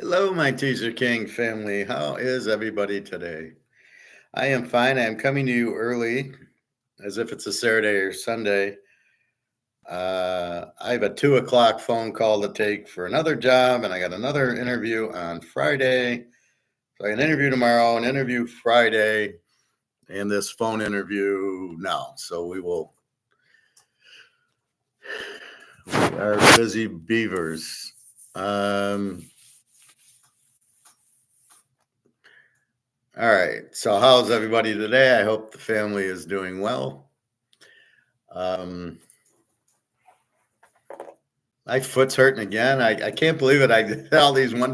Hello, my Teaserking family. How is everybody today? I am fine. I'm coming to you early, as if it's a Saturday or Sunday. I have a 2 o'clock phone call to take for another job, and I got another interview on Friday. So I got an interview tomorrow, an interview Friday, and this phone interview now. So we are busy beavers. Um, all right. So how's everybody today? I hope the family is doing well. Um, my foot's hurting again. I can't believe it. I did all these one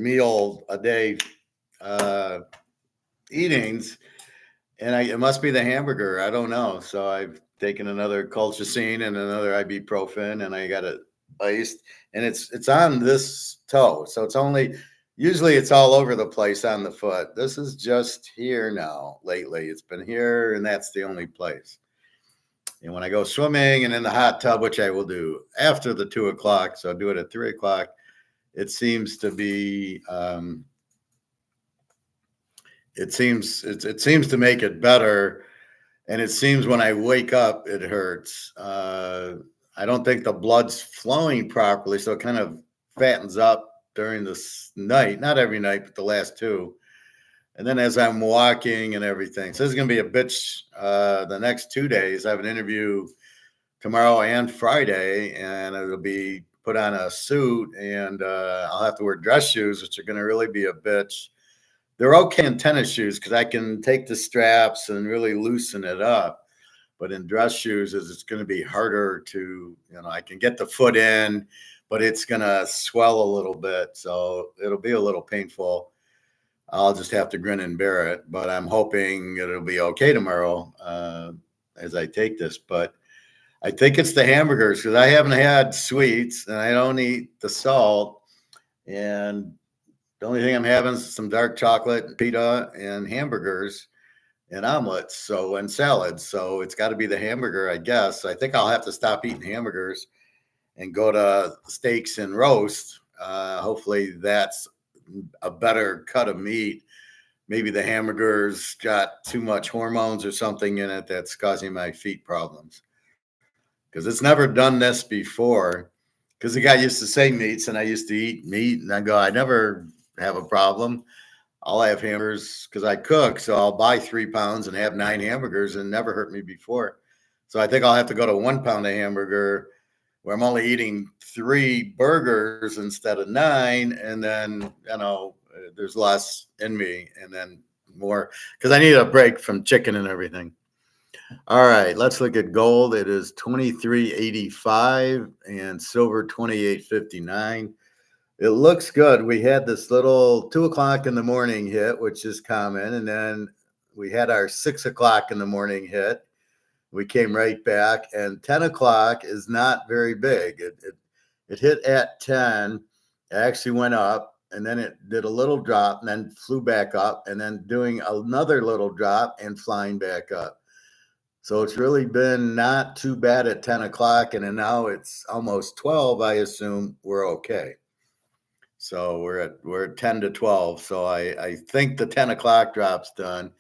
meal a day uh, eatings, and it must be the hamburger. I don't know. So I've taken another colchicine and another ibuprofen, and I got it iced, and it's on this toe. So it's only usually it's all over the place on the foot. This is just here now. Lately, it's been here, and that's the only place. And when I go swimming and in the hot tub, which I will do after the 2 o'clock, so I'll do it at 3 o'clock, it seems to be, it seems to make it better. And it seems when I wake up, it hurts. I don't think the blood's flowing properly. So it kind of fattens up during this night, not every night, but the last two. And then as I'm walking and everything, so this is going to be a bitch the next 2 days. I have an interview tomorrow and Friday, and it'll be put on a suit, and I'll have to wear dress shoes, which are going to really be a bitch. They're okay in tennis shoes because I can take the straps and really loosen it up. But in dress shoes, it's going to be harder to, I can get the foot in, but it's going to swell a little bit. So it'll be a little painful. I'll just have to grin and bear it. But I'm hoping it'll be okay tomorrow as I take this. But I think it's the hamburgers because I haven't had sweets and I don't eat the salt. And the only thing I'm having is some dark chocolate, and pita, and hamburgers and omelets. And salads. So it's got to be the hamburger, I guess. I think I'll have to stop eating hamburgers and go to steaks and roast. Hopefully that's a better cut of meat. Maybe the hamburgers got too much hormones or something in it that's causing my feet problems because it's never done this before. Because the guy used to say meats, and I used to eat meat, and I go, I never have a problem. I'll have hamburgers because I cook, so I'll buy 3 pounds and have 9 hamburgers, and never hurt me before. So I think I'll have to go to 1 pound of hamburger where I'm only eating 3 burgers instead of 9, and then there's less in me, and then more because I need a break from chicken and everything. All right, let's look at gold. It is 23.85 and silver 28.59. It looks good. We had this little 2 o'clock in the morning hit, which is common, and then we had our 6 o'clock in the morning hit. We came right back, and 10 o'clock is not very big. It hit at 10. It actually went up, and then it did a little drop, and then flew back up, and then doing another little drop and flying back up. So it's really been not too bad at 10 o'clock, and then now it's almost 12. I assume we're okay. So we're at 10 to 12. So I think the 10 o'clock drop's done.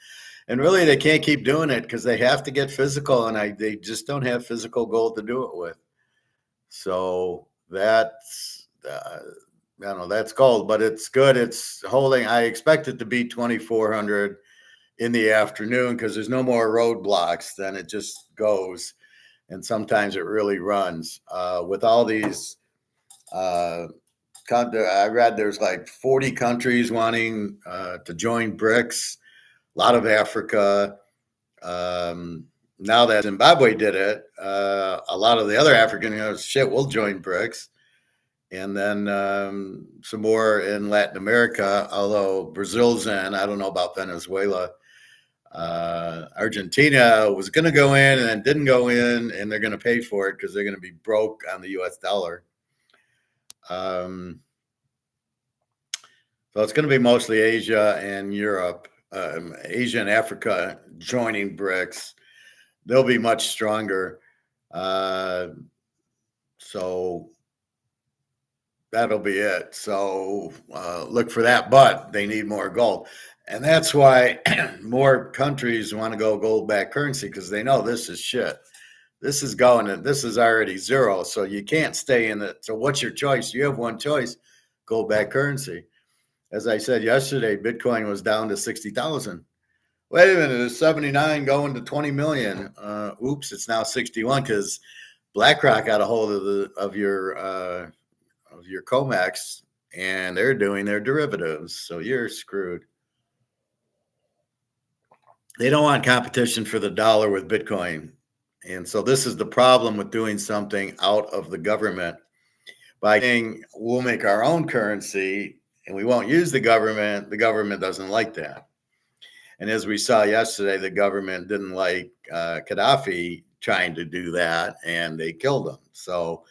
And really, they can't keep doing it because they have to get physical, and they just don't have physical gold to do it with. So that's I don't know, that's gold, but it's good. It's holding. I expect it to be 2,400 in the afternoon because there's no more roadblocks. Then it just goes, and sometimes it really runs with all these. I read there's like 40 countries wanting to join Brics. A lot of Africa. Now that Zimbabwe did it, a lot of the other African, we'll join Brics. And then some more in Latin America, although Brazil's in. I don't know about Venezuela. Argentina was going to go in and then didn't go in, and they're going to pay for it because they're going to be broke on the U.S. dollar. So it's going to be mostly Asia and Europe, Asia and Africa joining Brics. They'll be much stronger. So that'll be it. So look for that, but they need more gold. And that's why more countries want to go gold-backed currency, because they know this is shit. This is going, and this is already zero. So you can't stay in it. So what's your choice? You have one choice: gold-backed currency. As I said yesterday, Bitcoin was down to 60,000. Wait a minute, it's 79 going to 20 million. Oops, it's now 61 because BlackRock got a hold of your COMEX, and they're doing their derivatives. So you're screwed. They don't want competition for the dollar with Bitcoin. And so this is the problem with doing something out of the government. By saying we'll make our own currency and we won't use the government doesn't like that. And as we saw yesterday, the government didn't like Gaddafi trying to do that, and they killed him. So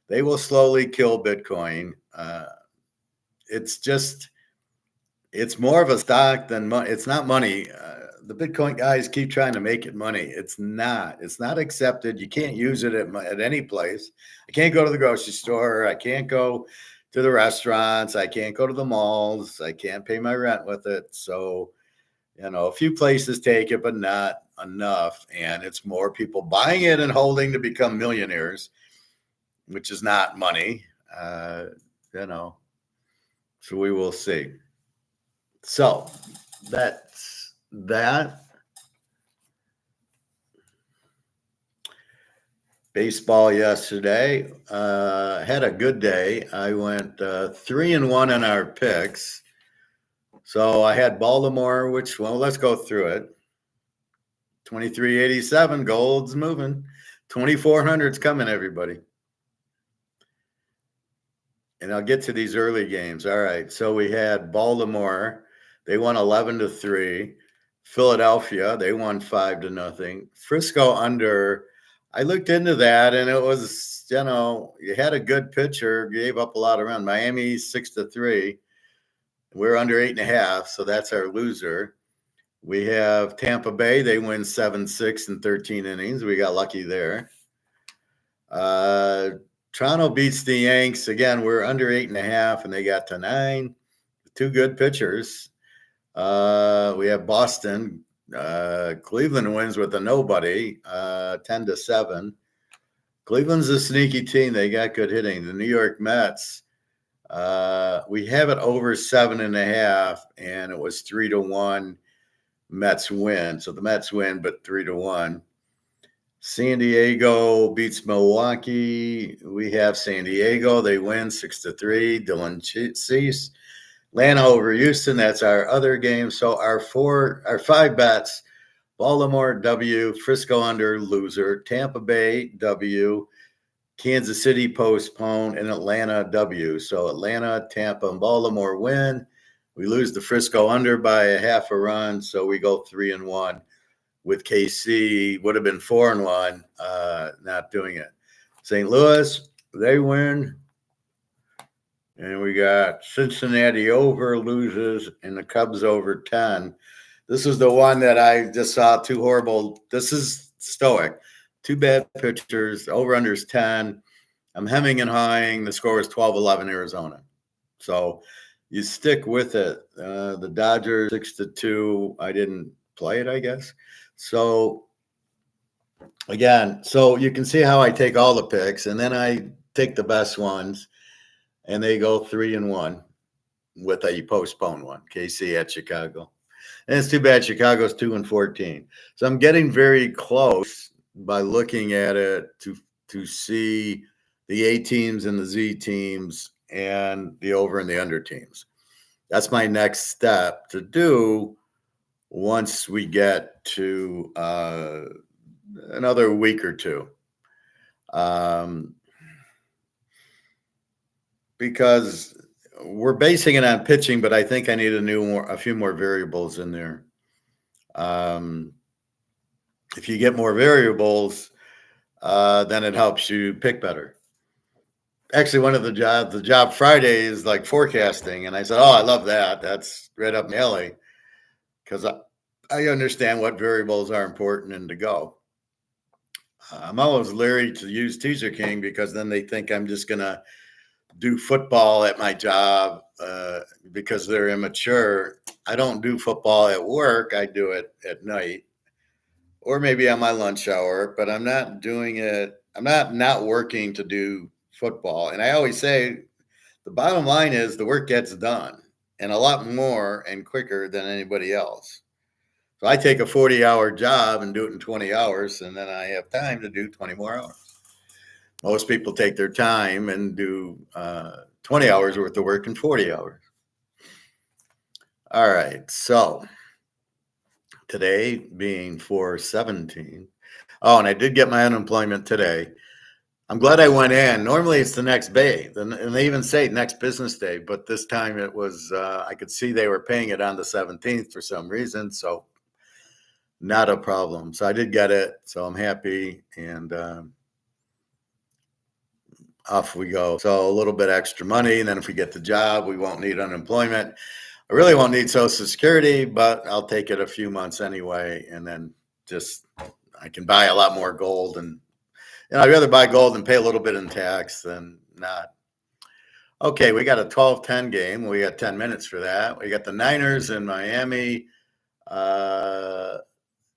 they will slowly kill Bitcoin. It's more of a stock than money. It's not money. The Bitcoin guys keep trying to make it money. It's not. It's not accepted. You can't use it at any place. I can't go to the grocery store. I can't go to the restaurants. I can't go to the malls. I can't pay my rent with it. So, a few places take it, but not enough. And it's more people buying it and holding to become millionaires, which is not money. So we will see. So that's that. Baseball yesterday. Had a good day. I went 3-1 on our picks. So I had Baltimore, let's go through it. 2387, gold's moving. 2400's coming, everybody. And I'll get to these early games. All right. So we had Baltimore. They won 11-3. Philadelphia, they won 5-0. Frisco under. I looked into that, and it was, you had a good pitcher, gave up a lot of runs. Miami 6-3. We're under 8.5, so that's our loser. We have Tampa Bay. They win 7-6 in 13 innings. We got lucky there. Toronto beats the Yanks. Again, we're under 8.5, and they got to 9. Two good pitchers. We have Boston. Cleveland wins with a nobody, 10-7. Cleveland's a sneaky team. They got good hitting. The New York Mets. We have it over 7.5, and it was 3-1. Mets win. So the Mets win, but 3-1. San Diego beats Milwaukee. We have San Diego. They win 6-3. Dylan Cease. Atlanta over Houston. That's our other game. So our 5 bets: Baltimore W, Frisco under, loser; Tampa Bay W, Kansas City postpone, and Atlanta W. So Atlanta, Tampa, and Baltimore win. We lose the Frisco under by a half a run, so we go 3-1. With KC, would have been 4-1, not doing it. St. Louis, they win. And we got Cincinnati over, loses, and the Cubs over 10. This is the one that I just saw, too horrible. This is Stoic. 2 bad pitchers, over-under is 10. I'm hemming and hawing. The score is 12-11 Arizona. So you stick with it. The Dodgers 6-2. I didn't play it, I guess. So again, so you can see how I take all the picks, and then I take the best ones, and they go 3-1 with a postponed one. KC at Chicago. And it's too bad Chicago's 2-14. So I'm getting very close by looking at it to see the A teams and the Z teams and the over and the under teams. That's my next step to do once we get to another week or two. Because we're basing it on pitching, but I think I need a few more variables in there. If you get more variables, then it helps you pick better. Actually, one of the job Friday is like forecasting. And I said, I love that. That's right up my alley. Because I understand what variables are important and to go. I'm always leery to use Teaserking because then they think I'm just going to do football at my job because they're immature. I don't do football at work. I do it at night or maybe on my lunch hour, but I'm not doing it. I'm not working to do football. And I always say the bottom line is the work gets done and a lot more and quicker than anybody else. So I take a 40-hour job and do it in 20 hours, and then I have time to do 20 more hours. Most people take their time and do 20 hours worth of work in 40 hours. All right. So today being 4/17. Oh, and I did get my unemployment today. I'm glad I went in. Normally it's the next day, and they even say next business day, but this time it was, I could see they were paying it on the 17th for some reason, so not a problem. So I did get it, so I'm happy, and off we go. So a little bit extra money, and then if we get the job, we won't need unemployment. I really won't need Social Security, but I'll take it a few months anyway, and then just I can buy a lot more gold. And I'd rather buy gold and pay a little bit in tax than not. Okay, we got a 12-10 game. We got 10 minutes for that. We got the Niners in Miami.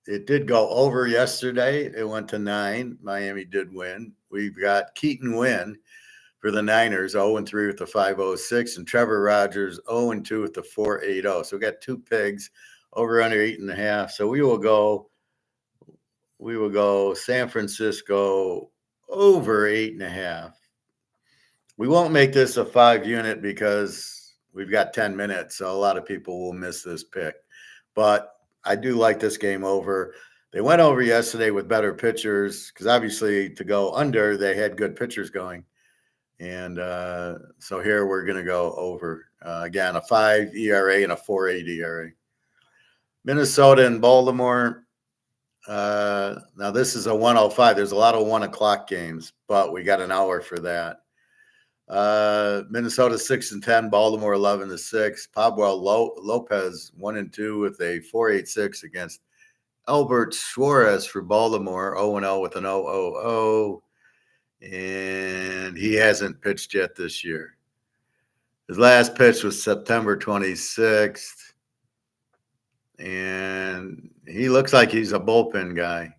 It did go over yesterday. It went to 9. Miami did win. We've got Keaton Wynn for the Niners, 0-3 with the 5.06, and Trevor Rogers 0-2 with the 4.80. So we got 2 pigs over under 8.5. So we will go San Francisco over 8.5. We won't make this a 5-unit because we've got 10 minutes. So a lot of people will miss this pick, but I do like this game over. They went over yesterday with better pitchers because obviously to go under, they had good pitchers going. And so here we're going to go over. Again, a 5 ERA and a 4.8 ERA. Minnesota and Baltimore. Now this is a 1:05. There's a lot of 1 o'clock games, but we got an hour for that. Minnesota 6-10, Baltimore 11-6. Pablo Lopez 1-2 with a 4.86 against Albert Suarez for Baltimore, 0-0 with an 0.00, and he hasn't pitched yet this year. His last pitch was September 26th, and he looks like he's a bullpen guy.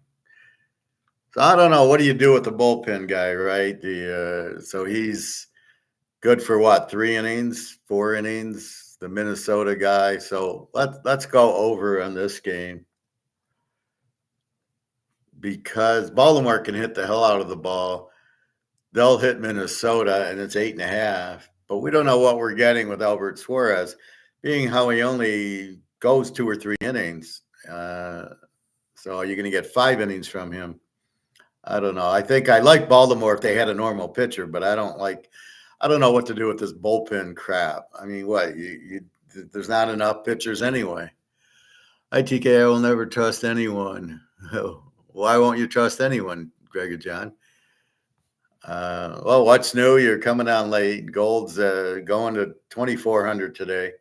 So I don't know. What do you do with the bullpen guy, right? So he's good for what, 3 innings, 4 innings, the Minnesota guy. So let's go over on this game because Baltimore can hit the hell out of the ball. They'll hit Minnesota, and it's 8.5. But we don't know what we're getting with Albert Suarez, being how he only goes 2 or 3 innings. So you're going to get 5 innings from him. I don't know. I think I like Baltimore if they had a normal pitcher, but I don't know what to do with this bullpen crap. I mean, what? There's not enough pitchers anyway. ITK, I will never trust anyone. Why won't you trust anyone, Greg and John? Well, what's new? You're coming on late. Gold's going to 2,400 today.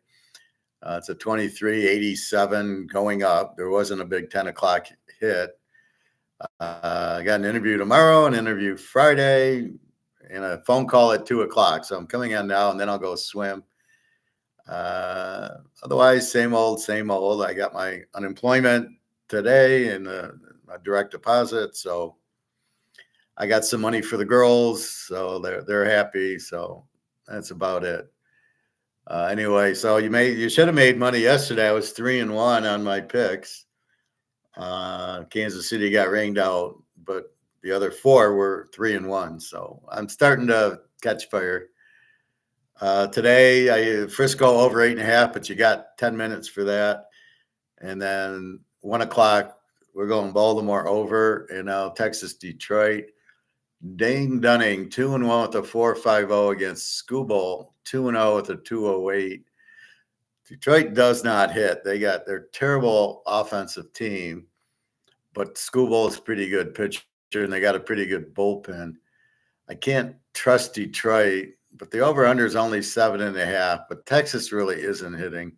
It's a 23.87 going up. There wasn't a big 10 o'clock hit. I got an interview tomorrow, an interview Friday, and a phone call at 2 o'clock. So I'm coming on now, and then I'll go swim. Otherwise, same old. I got my unemployment today and my direct deposit. So I got some money for the girls. So they're happy. So that's about it. Anyway, so you should have made money yesterday. I was 3-1 on my picks. Kansas City got rained out, but the other 4 were 3-1. So I'm starting to catch fire. Today, Frisco over 8.5, but you got 10 minutes for that. And then 1 o'clock, we're going Baltimore over, and now Texas, Detroit. Dane Dunning, 2-1 with a 4.50 against Skubal, 2-0 with a 2.08. Detroit does not hit. They got their terrible offensive team, but Skubal is a pretty good pitcher, and they got a pretty good bullpen. I can't trust Detroit, but the over-under is only 7.5, but Texas really isn't hitting.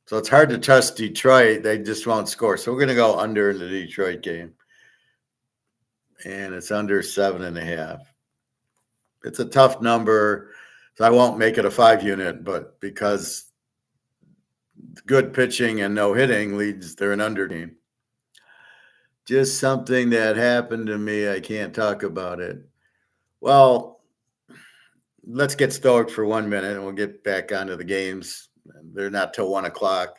So it's hard to trust Detroit. They just won't score. So we're going to go under in the Detroit game. And it's under 7.5. it's a tough number. So I won't make it a 5 unit, but because good pitching and no hitting leads, they're an under team. Just something that happened to me. I can't talk about it. Well, let's get Stoic for 1 minute and we'll get back onto the games. They're not till 1 o'clock.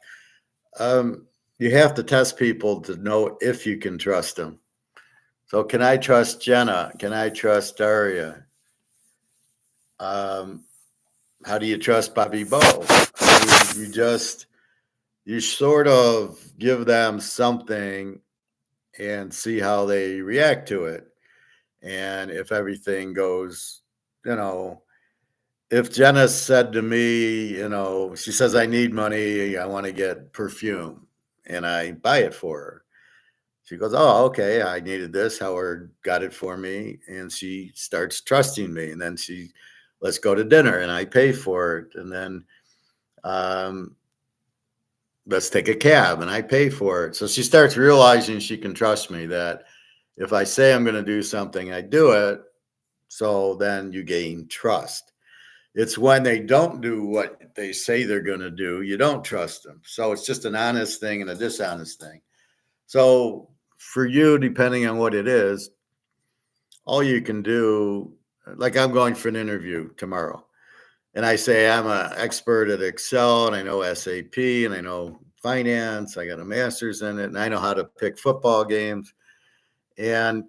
You have to test people to know if you can trust them. So can I trust Jenna? Can I trust Daria? How do you trust Bobby Bo? I mean, you sort of give them something and see how they react to it. And if everything goes, you know, if Jenna said to me, she says, I need money, I want to get perfume, and I buy it for her. She goes, oh, okay, I needed this. Howard got it for me. And she starts trusting me. And then let's go to dinner and I pay for it. And then let's take a cab and I pay for it. So she starts realizing she can trust me, that if I say I'm going to do something, I do it. So then you gain trust. It's when they don't do what they say they're going to do, you don't trust them. So it's just an honest thing and a dishonest thing. So for you, depending on what it is, all you can do, like I'm going for an interview tomorrow, and I say I'm an expert at Excel and I know SAP and I know finance, I got a master's in it, and I know how to pick football games. And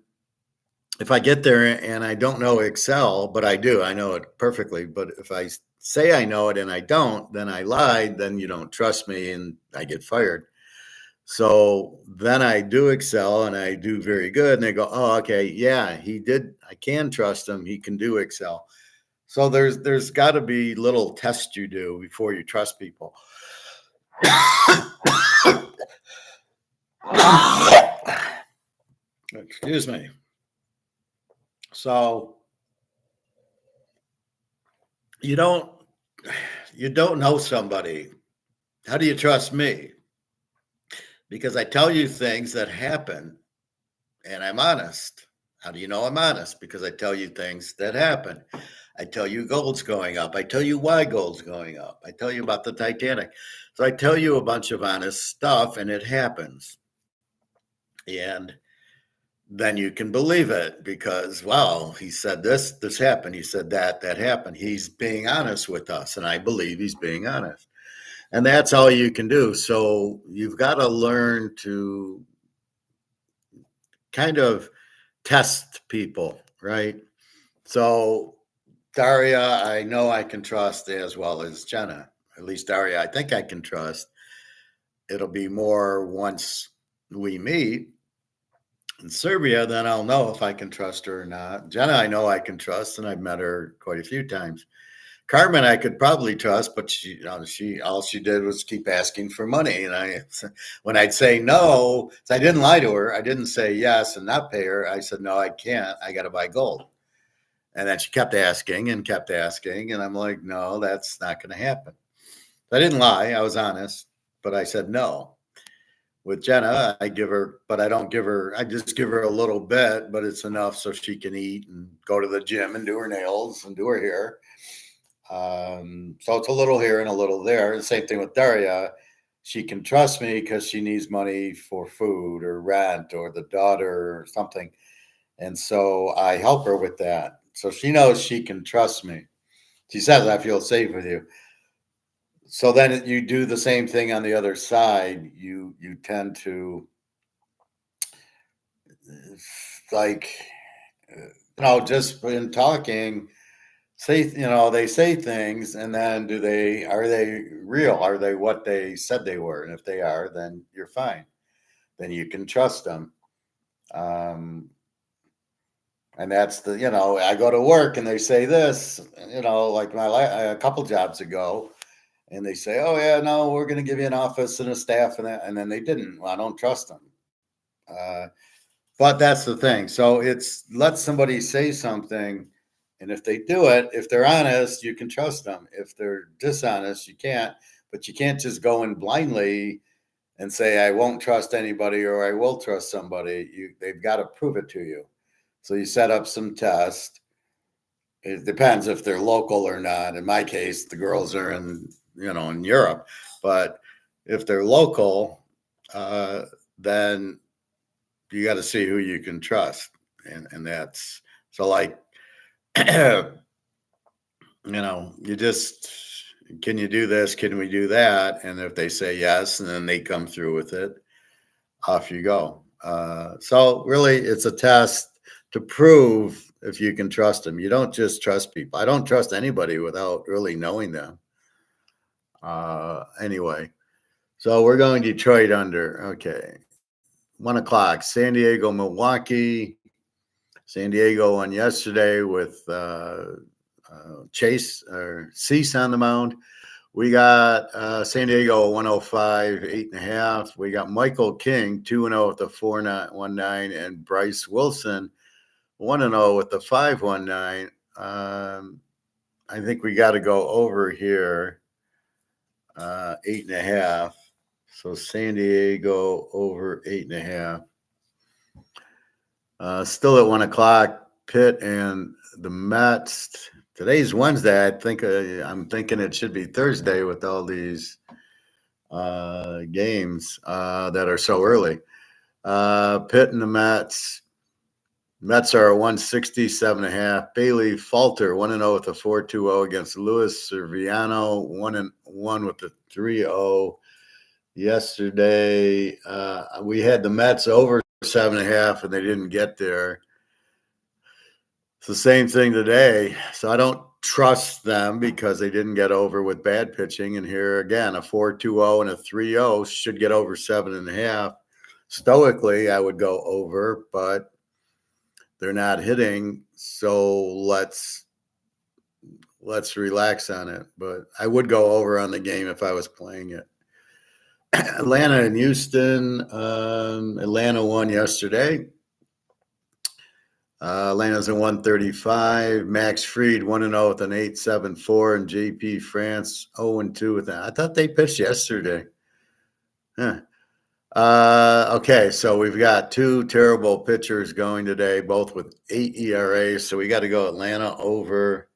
if I get there and I don't know Excel, but I do, I know it perfectly. But if I say I know it and I don't, then I lied, then you don't trust me and I get fired. So then I do Excel and I do very good. And they go, oh, okay, yeah, he did. I can trust him. He can do Excel. So there's got to be little tests you do before you trust people. Excuse me. So you don't know somebody. How do you trust me? Because I tell you things that happen and I'm honest. How do you know I'm honest? Because I tell you things that happen. I tell you gold's going up. I tell you why gold's going up. I tell you about the Titanic. So I tell you a bunch of honest stuff and it happens. And then you can believe it because, wow, he said this happened. He said that happened. He's being honest with us. And I believe he's being honest. And that's all you can do. So you've got to learn to kind of test people, right? So Daria, I know I can trust as well as Jenna. At least Daria, I think I can trust. It'll be more once we meet in Serbia, then I'll know if I can trust her or not. Jenna, I know I can trust, and I've met her quite a few times. Carmen, I could probably trust, but she all she did was keep asking for money, and when I'd say no, so I didn't lie to her. I didn't say yes and not pay her. I said no, I can't. I got to buy gold. And then she kept asking, and I'm like, no, that's not going to happen. I didn't lie. I was honest, but I said no. With Jenna, I give her, but I don't give her, I just give her a little bit, but it's enough so she can eat and go to the gym and do her nails and do her hair. So it's a little here and a little there. The same thing with Daria. She can trust me because she needs money for food or rent or the daughter or something. And so I help her with that. So she knows she can trust me. She says, I feel safe with you. So then you do the same thing on the other side. You tend to like, just in talking, they say things and then are they real? Are they what they said they were? And if they are, then you're fine. Then you can trust them. And that's I go to work and they say this, like a couple jobs ago, and they say, oh yeah, no, we're going to give you an office and a staff and then they didn't. Well, I don't trust them. But that's the thing. So it's let somebody say something. And if they do it, if they're honest, you can trust them. If they're dishonest, you can't. But you can't just go in blindly and say, I won't trust anybody or I will trust somebody. They've got to prove it to you. So you set up some tests it depends if they're local or not. In my case, the girls are in Europe, but if they're local, then you got to see who you can trust, and that's so like, you just can you do this? Can we do that? And if they say yes, and then they come through with it, off you go. So really, it's a test to prove if you can trust them. You don't just trust people. I don't trust anybody without really knowing them. Anyway, so we're going Detroit under. Okay. 1 o'clock, San Diego, Milwaukee. San Diego won yesterday with Chase or Cease on the mound. We got San Diego 105, 8.5. We got Michael King 2-0 with the 4.19, and Bryce Wilson 1-0 with the 5.19. I think we got to go over here, 8.5. So San Diego over 8.5. Still at 1 o'clock, Pitt and the Mets. Today's Wednesday. I'm thinking it should be Thursday with all these games that are so early. Pitt and the Mets. Mets are 167.5. Bailey Falter 1-0 with a 4.20 against Luis Serviano 1-1 with the 3-0. Yesterday, we had the Mets over 7.5, and they didn't get there. It's the same thing today. So I don't trust them because they didn't get over with bad pitching. And here again, a 4.20 and a 3.0 should get over 7.5. Stoically, I would go over, but they're not hitting. So let's relax on it. But I would go over on the game if I was playing it. Atlanta and Houston. Atlanta won yesterday. Atlanta's at 135. Max Fried 1-0 with an 8.74, and JP France 0-2 with that. I thought they pitched yesterday. Huh. Okay, so we've got two terrible pitchers going today, both with 8 ERAs. So we got to go Atlanta over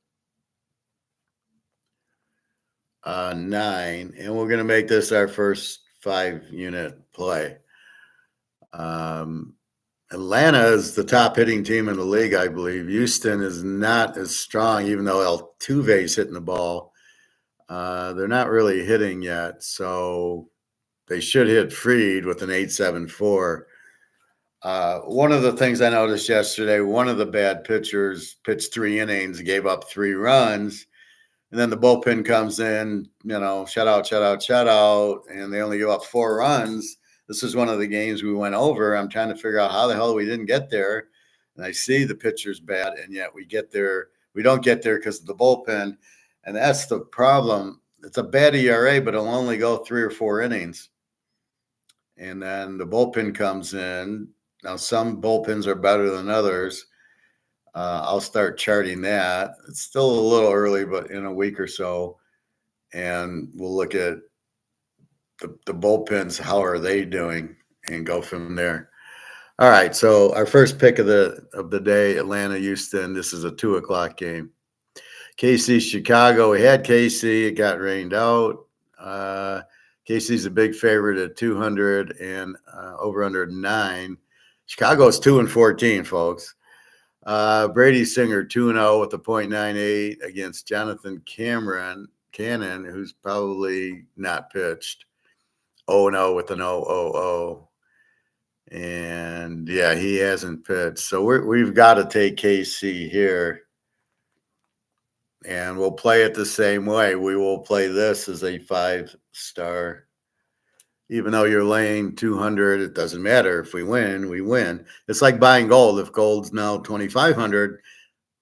9, and we're going to make this our first 5-unit play. Atlanta is the top hitting team in the league, I believe. Houston is not as strong, even though Altuve's hitting the ball. They're not really hitting yet, so they should hit Fried with an 8.74. One of the things I noticed yesterday, one of the bad pitchers pitched 3 innings, gave up 3 runs, and then the bullpen comes in, shutout, and they only give up 4 runs. This is one of the games we went over. I'm trying to figure out how the hell we didn't get there. And I see the pitcher's bad, and yet we get there. We don't get there because of the bullpen. And that's the problem. It's a bad ERA, but it'll only go 3 or 4 innings. And then the bullpen comes in. Now, some bullpens are better than others. I'll start charting that. It's still a little early, but in a week or so. And we'll look at the bullpens, how are they doing, and go from there. All right, so our first pick of the day, Atlanta, Houston. This is a 2 o'clock game. KC, Chicago. We had KC. It got rained out. KC's a big favorite at 200 and over under 9. Chicago's 2-14, folks. Brady Singer 2-0 with a .98 against Jonathan Cannon, who's probably not pitched. 0-0 with an 0-0-0. And yeah, he hasn't pitched. So we've got to take KC here. And we'll play it the same way. We will play this as a 5-star. Even though you're laying 200, it doesn't matter. If we win, we win. It's like buying gold. If gold's now 2,500,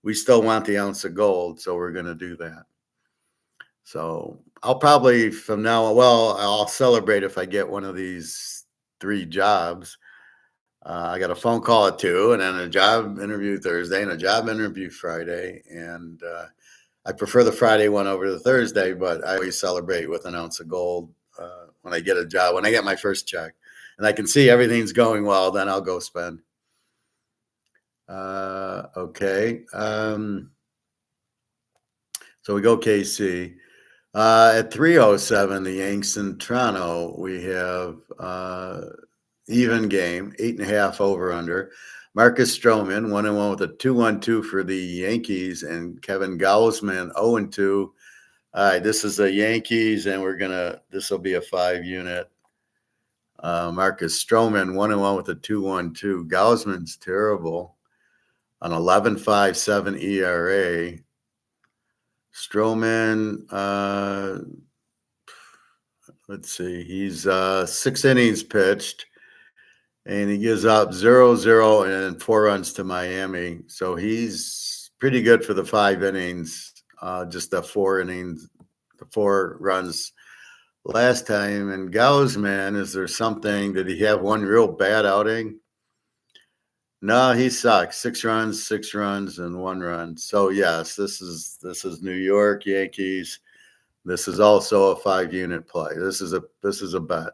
we still want the ounce of gold. So we're going to do that. So I'll probably from now, I'll celebrate if I get one of these 3 jobs. I got a phone call at 2, and then a job interview Thursday and a job interview Friday. And I prefer the Friday one over the Thursday, but I always celebrate with an ounce of gold when I get a job, when I get my first check. And I can see everything's going well, then I'll go spend. Okay. So we go KC. At 3:07, the Yanks in Toronto, we have even game, 8.5 over under. Marcus Stroman, 1-1 with a 2-1-2 for the Yankees, and Kevin Gausman, 0-2. All right, this is the Yankees, and this will be a 5-unit. Marcus Stroman, 1-1 with a 2-1-2. Gausman's terrible, an 11.57 ERA. Stroman, let's see, he's 6 innings pitched, and he gives up 0-0 and 4 runs to Miami. So he's pretty good for the 5 innings, just the 4 innings, the 4 runs last time. And Gausman, is there something? Did he have one real bad outing? No, he sucks. 6 runs, and 1 run. So yes, this is New York Yankees. This is also a 5-unit play. This is a bet.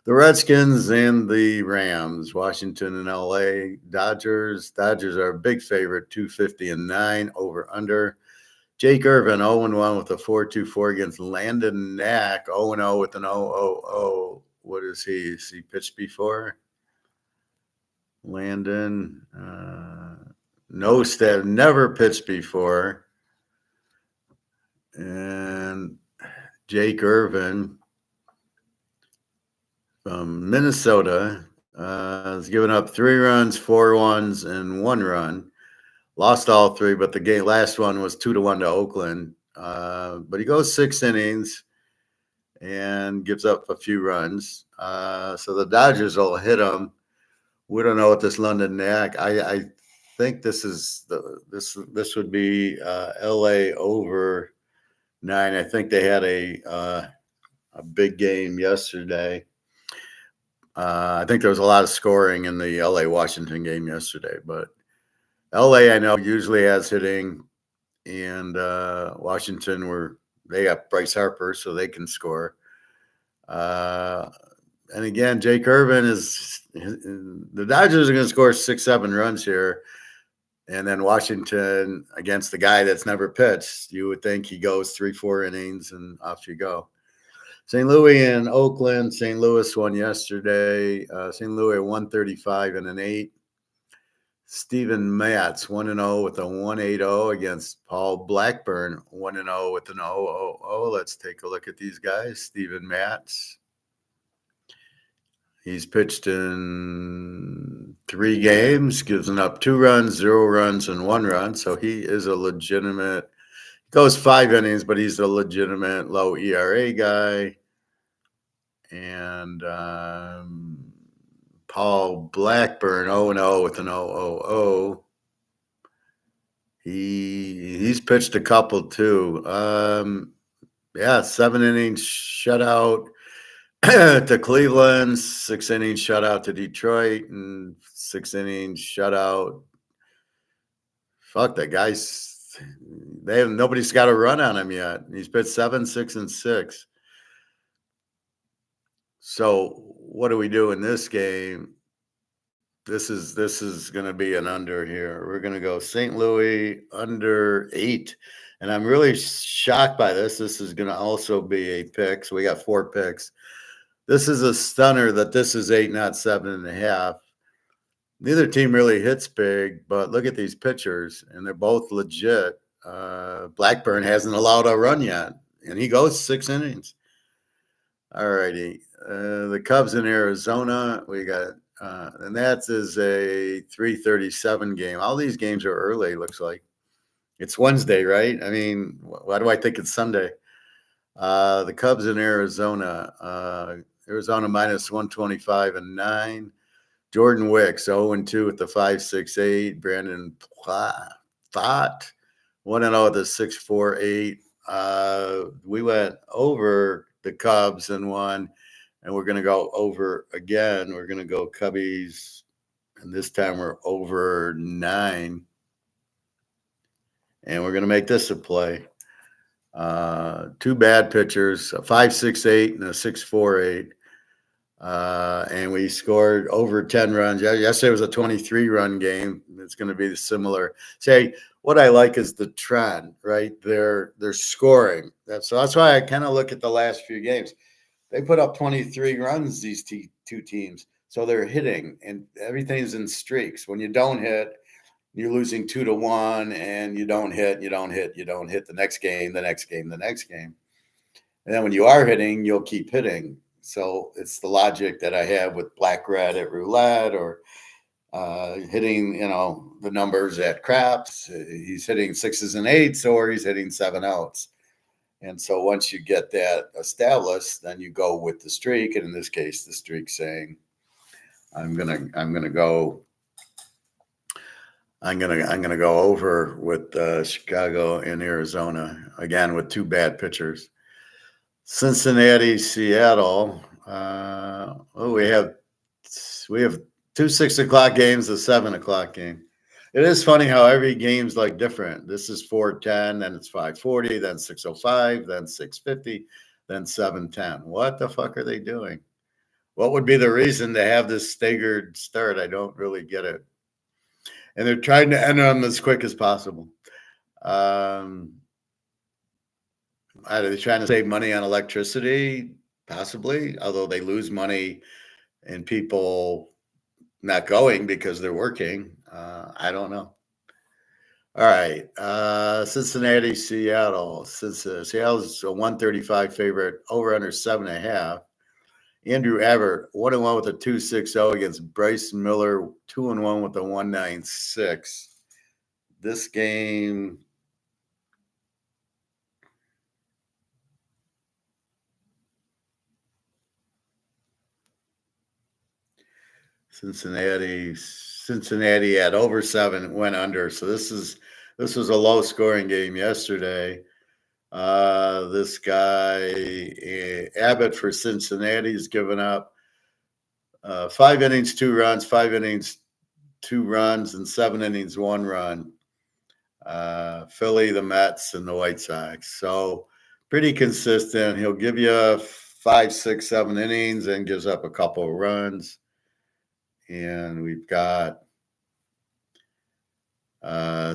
The Redskins and the Rams, Washington and LA. Dodgers are a big favorite, 250-9 over under. Jake Irvin, 0-1 with a 4.24 against Landon Knack, 0-0 with an 0.00. What is he? Has he pitched before? Landon, no stat, never pitched before. And Jake Irvin from Minnesota has given up 3 runs, 4 ones, and 1 run. Lost all 3, but the last one was 2-1 to Oakland. But he goes 6 innings and gives up a few runs. So the Dodgers will hit him. We don't know what this London Knack. I think this would be LA over 9. I think they had a big game yesterday. I think there was a lot of scoring in the LA Washington game yesterday, but LA I know usually has hitting, and Washington they got Bryce Harper, so they can score. And again, Jake Irvin the Dodgers are going to score 6-7 runs here. And then Washington against the guy that's never pitched, you would think he goes 3-4 innings and off you go. St. Louis and Oakland. St. Louis won yesterday. St. Louis 135 and an 8. Steven Matz 1-0 with a 1.80 against Paul Blackburn 1-0 with an 0.00. Let's take a look at these guys. Steven Matz. He's pitched in 3 games, gives up 2 runs, 0 runs, and 1 run. So he is a legitimate, goes 5 innings, but he's a legitimate low ERA guy. And Paul Blackburn, 0-0 with an 0.00. He's pitched a couple too. 7 innings shutout to Cleveland, 6 innings shutout to Detroit, and 6 innings shutout. Fuck, that guy's. Nobody's got a run on him yet. He's pitched 7, 6, and 6. So what do we do in this game? This is going to be an under here. We're going to go St. Louis under 8. And I'm really shocked by this. This is going to also be a pick. So we got 4 picks. This is a stunner that this is 8, not 7.5. Neither team really hits big, but look at these pitchers, and they're both legit. Blackburn hasn't allowed a run yet, and he goes 6 innings. All righty. The Cubs in Arizona, we got, and that is a 3:37 game. All these games are early, looks like. It's Wednesday, right? I mean, why do I think it's Sunday? The Cubs in Arizona, Arizona minus 125 and 9. Jordan Wicks 0-2 with the 5.68. Brandon Pfaadt 1-0 with the 6.48. We went over the Cubs and won, and we're going to go over again. We're going to go Cubbies, and this time we're over 9. And we're going to make this a play. 2 bad pitchers, a 5.68 and a 6.48. And we scored over 10 runs. Yesterday was a 23-run game. It's going to be similar. Say, what I like is the trend, right? They're scoring. So that's why I kind of look at the last few games. They put up 23 runs, these two teams. So they're hitting, and everything's in streaks. When you don't hit, you're losing 2-1, and you don't hit the next game, the next game, the next game. And then when you are hitting, you'll keep hitting. So it's the logic that I have with black red at roulette, or hitting, the numbers at craps. He's hitting 6s and 8s, or he's hitting 7 outs. And so once you get that established, then you go with the streak. And in this case, the streak saying, I'm gonna go over with Chicago and Arizona again with two bad pitchers. Cincinnati, Seattle. We have 2 6 o'clock games, a 7 o'clock game. It is funny how every game's like different. This is 4:10, then it's 5:40, then 6:05, then 6:50, then 7:10. What the fuck are they doing? What would be the reason to have this staggered start? I don't really get it. And they're trying to end them as quick as possible. Are they trying to save money on electricity? Possibly, although they lose money and people not going because they're working. I don't know. All right. Cincinnati, Seattle. Seattle's a 135 favorite, over under 7.5. Andrew Abbott, 1-1 with a 2.60 against Bryce Miller, 2-1 with a 1.96. This game. Cincinnati at over 7, went under. So this was a low scoring game yesterday. This guy Abbott for Cincinnati has given up 5 innings, 2 runs, 5 innings, 2 runs, and 7 innings, 1 run. Philly, the Mets, and the White Sox. So pretty consistent. He'll give you 5, 6, 7 innings and gives up a couple of runs. And we've got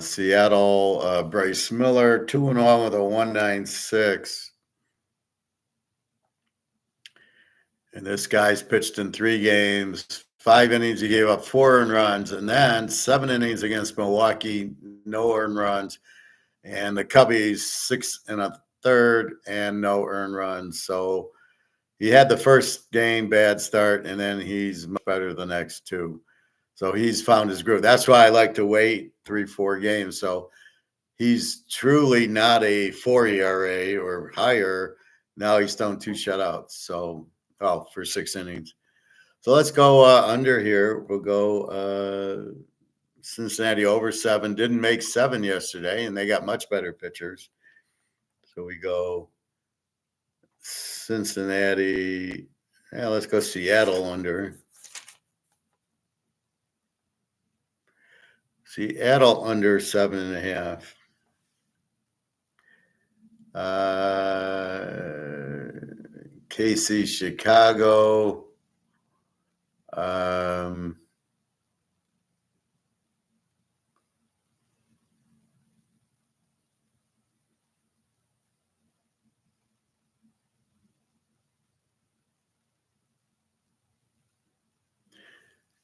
Seattle, Bryce Miller, 2-1 with a 1.96. And this guy's pitched in 3 games, 5 innings. He gave up 4 earned runs, and then 7 innings against Milwaukee, no earned runs. And the Cubbies, 6 1/3 and no earned runs. So he had the first game bad start, and then he's much better the next 2. So he's found his groove. That's why I like to wait 3-4 games. So he's truly not a 4 ERA or higher. Now he's thrown 2 shutouts. So, for 6 innings. So let's go under here. We'll go Cincinnati over 7. Didn't make 7 yesterday, and they got much better pitchers. So we go Cincinnati. Yeah, let's go Seattle under. Seattle under 7.5. KC, Chicago.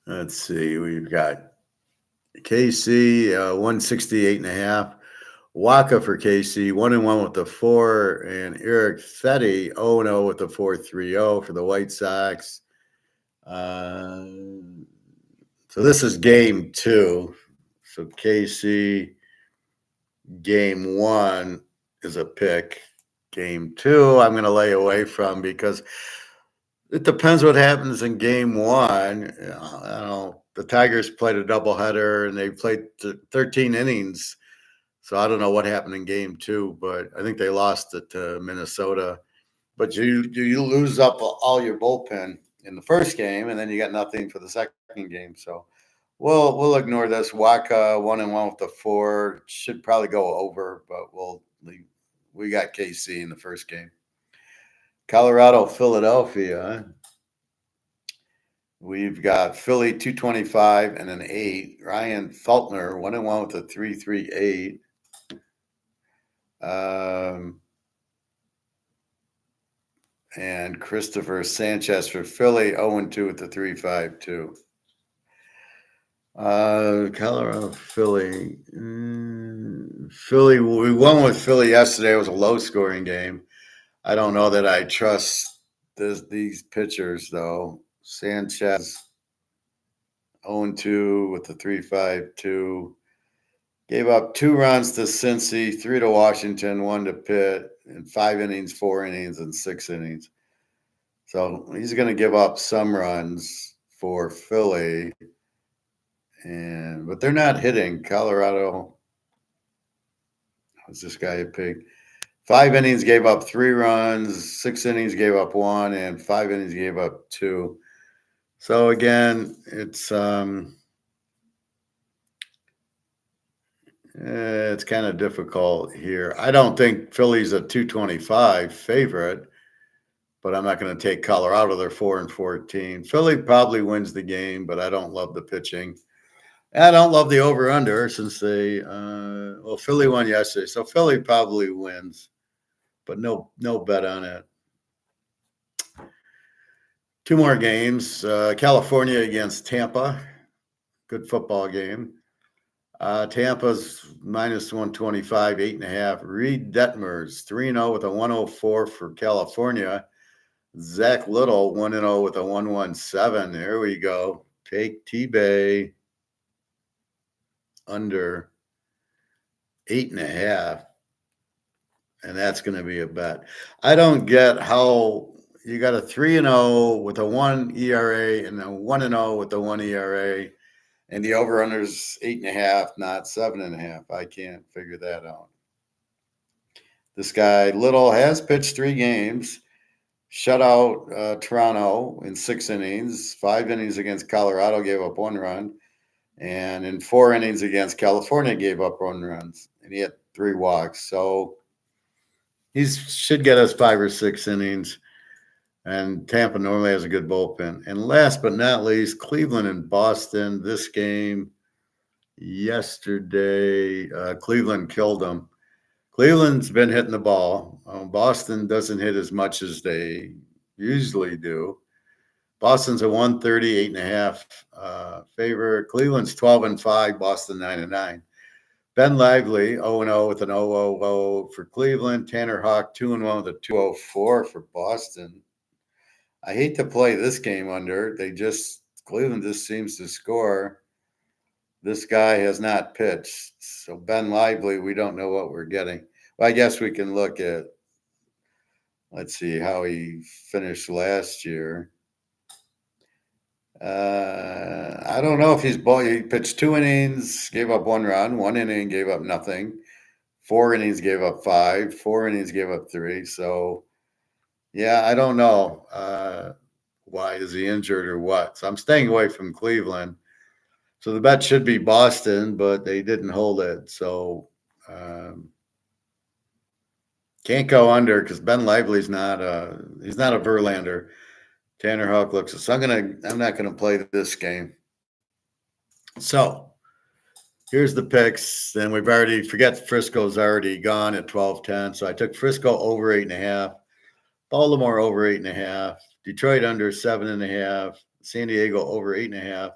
Let's see. We've got KC 168.5. Waka for KC 1-1 with the 4, and Eric Fetty 0-0 with the 4.30 for the White Sox. So this is game 2. So KC game 1 is a pick. Game 2, I'm going to lay away from because it depends what happens in game 1. I don't know. The Tigers played a doubleheader and they played 13 innings. So I don't know what happened in game 2, but I think they lost it to Minnesota. But you lose up all your bullpen in the first game, and then you got nothing for the second game. So we'll ignore this. Waka 1-1 with the 4 should probably go over, but we got KC in the first game. Colorado, Philadelphia. We've got Philly 225 and an 8. Ryan Feltner 1-1 with a 3.38. And Christopher Sanchez for Philly 0-2 with the 3.52. Colorado, Philly. Philly, we won with Philly yesterday. It was a low-scoring game. I don't know that I trust these pitchers, though. Sanchez 0-2 with the 3.52. Gave up 2 runs to Cincy, 3 to Washington, 1 to Pitt, in 5 innings, 4 innings, and 6 innings. So he's going to give up some runs for Philly. But they're not hitting. Colorado, what's this guy a pig? 5 innings gave up 3 runs, 6 innings gave up 1, and 5 innings gave up 2. So again, it's kind of difficult here. I don't think Philly's a 225 favorite, but I'm not going to take Colorado. They're 4-14. Philly probably wins the game, but I don't love the pitching. I don't love the over-under since Philly won yesterday, so Philly probably wins, but no bet on it. 2 more games. California against Tampa. Good football game. Tampa's -125, 8.5. Reed Detmers 3-0 with a 104 for California. Zach Little 1-0 with a 117. There we go. Take T-Bay under 8.5. And that's going to be a bet. I don't get how you got a 3-0 with a 1 ERA and a 1-0 with the 1 ERA, and the over-under's 8.5, not 7.5. I can't figure that out. This guy Little has pitched 3 games, shut out Toronto in 6 innings, 5 innings against Colorado, gave up 1 run, and in 4 innings against California, gave up 1 run, and he had 3 walks. So he should get us 5 or 6 innings, and Tampa normally has a good bullpen. And last but not least, Cleveland and Boston. This game yesterday, Cleveland killed them. Cleveland's been hitting the ball. Boston doesn't hit as much as they usually do. Boston's a 130, 8.5 favorite. Cleveland's 12-5, Boston 9-9. Ben Lively, 0-0 with an 0-0 for Cleveland. Tanner Houck, 2-1 with a 204 for Boston. I hate to play this game under. Cleveland just seems to score. This guy has not pitched. So Ben Lively, we don't know what we're getting. Well, I guess we can look at, let's see how he finished last year. I don't know if he pitched 2 innings, gave up 1 run, 1 inning, gave up nothing. 4 innings, gave up 5. 4 innings, gave up 3. So, yeah, I don't know. Why is he injured or what? So I'm staying away from Cleveland. So the bet should be Boston, but they didn't hold it. So can't go under because Ben Lively's he's not a Verlander. Tanner Houck looks. So I'm not gonna play this game. So here's the picks. Then forget Frisco's already gone at 12-10. So I took Frisco over 8.5, Baltimore over 8.5, Detroit under 7.5, San Diego over 8.5,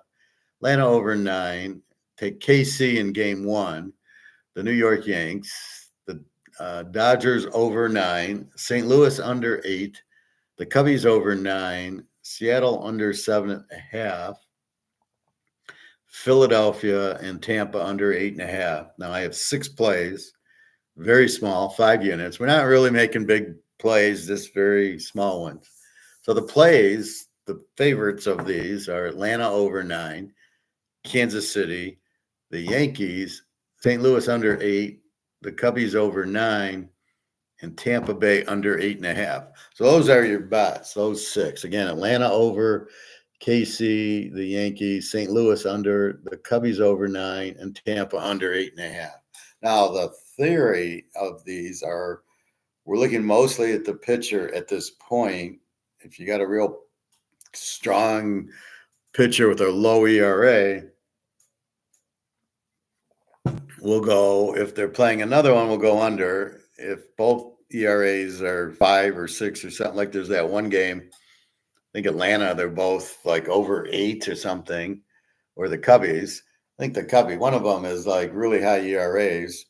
Atlanta over 9. Take KC in game 1, the New York Yanks, the Dodgers over 9, St. Louis under 8, the Cubbies over 9, Seattle under 7.5, Philadelphia and Tampa under 8.5. Now I have 6 plays, very small, 5 units. We're not really making big plays, just very small ones. So the plays, the favorites of these are Atlanta over 9, Kansas City, the Yankees, St. Louis under 8, the Cubbies over 9, and Tampa Bay under 8.5. So those are your bets, those 6. Again, Atlanta over, KC, the Yankees, St. Louis under, the Cubbies over 9, and Tampa under 8.5. Now, the theory of these we're looking mostly at the pitcher at this point. If you got a real strong pitcher with a low ERA will go, if they're playing another one, will go under. If both ERAs are 5 or 6 or something, like there's that one game, I think Atlanta, they're both like over 8 or something, or the Cubbies. I think the Cubby, one of them is like really high ERAs.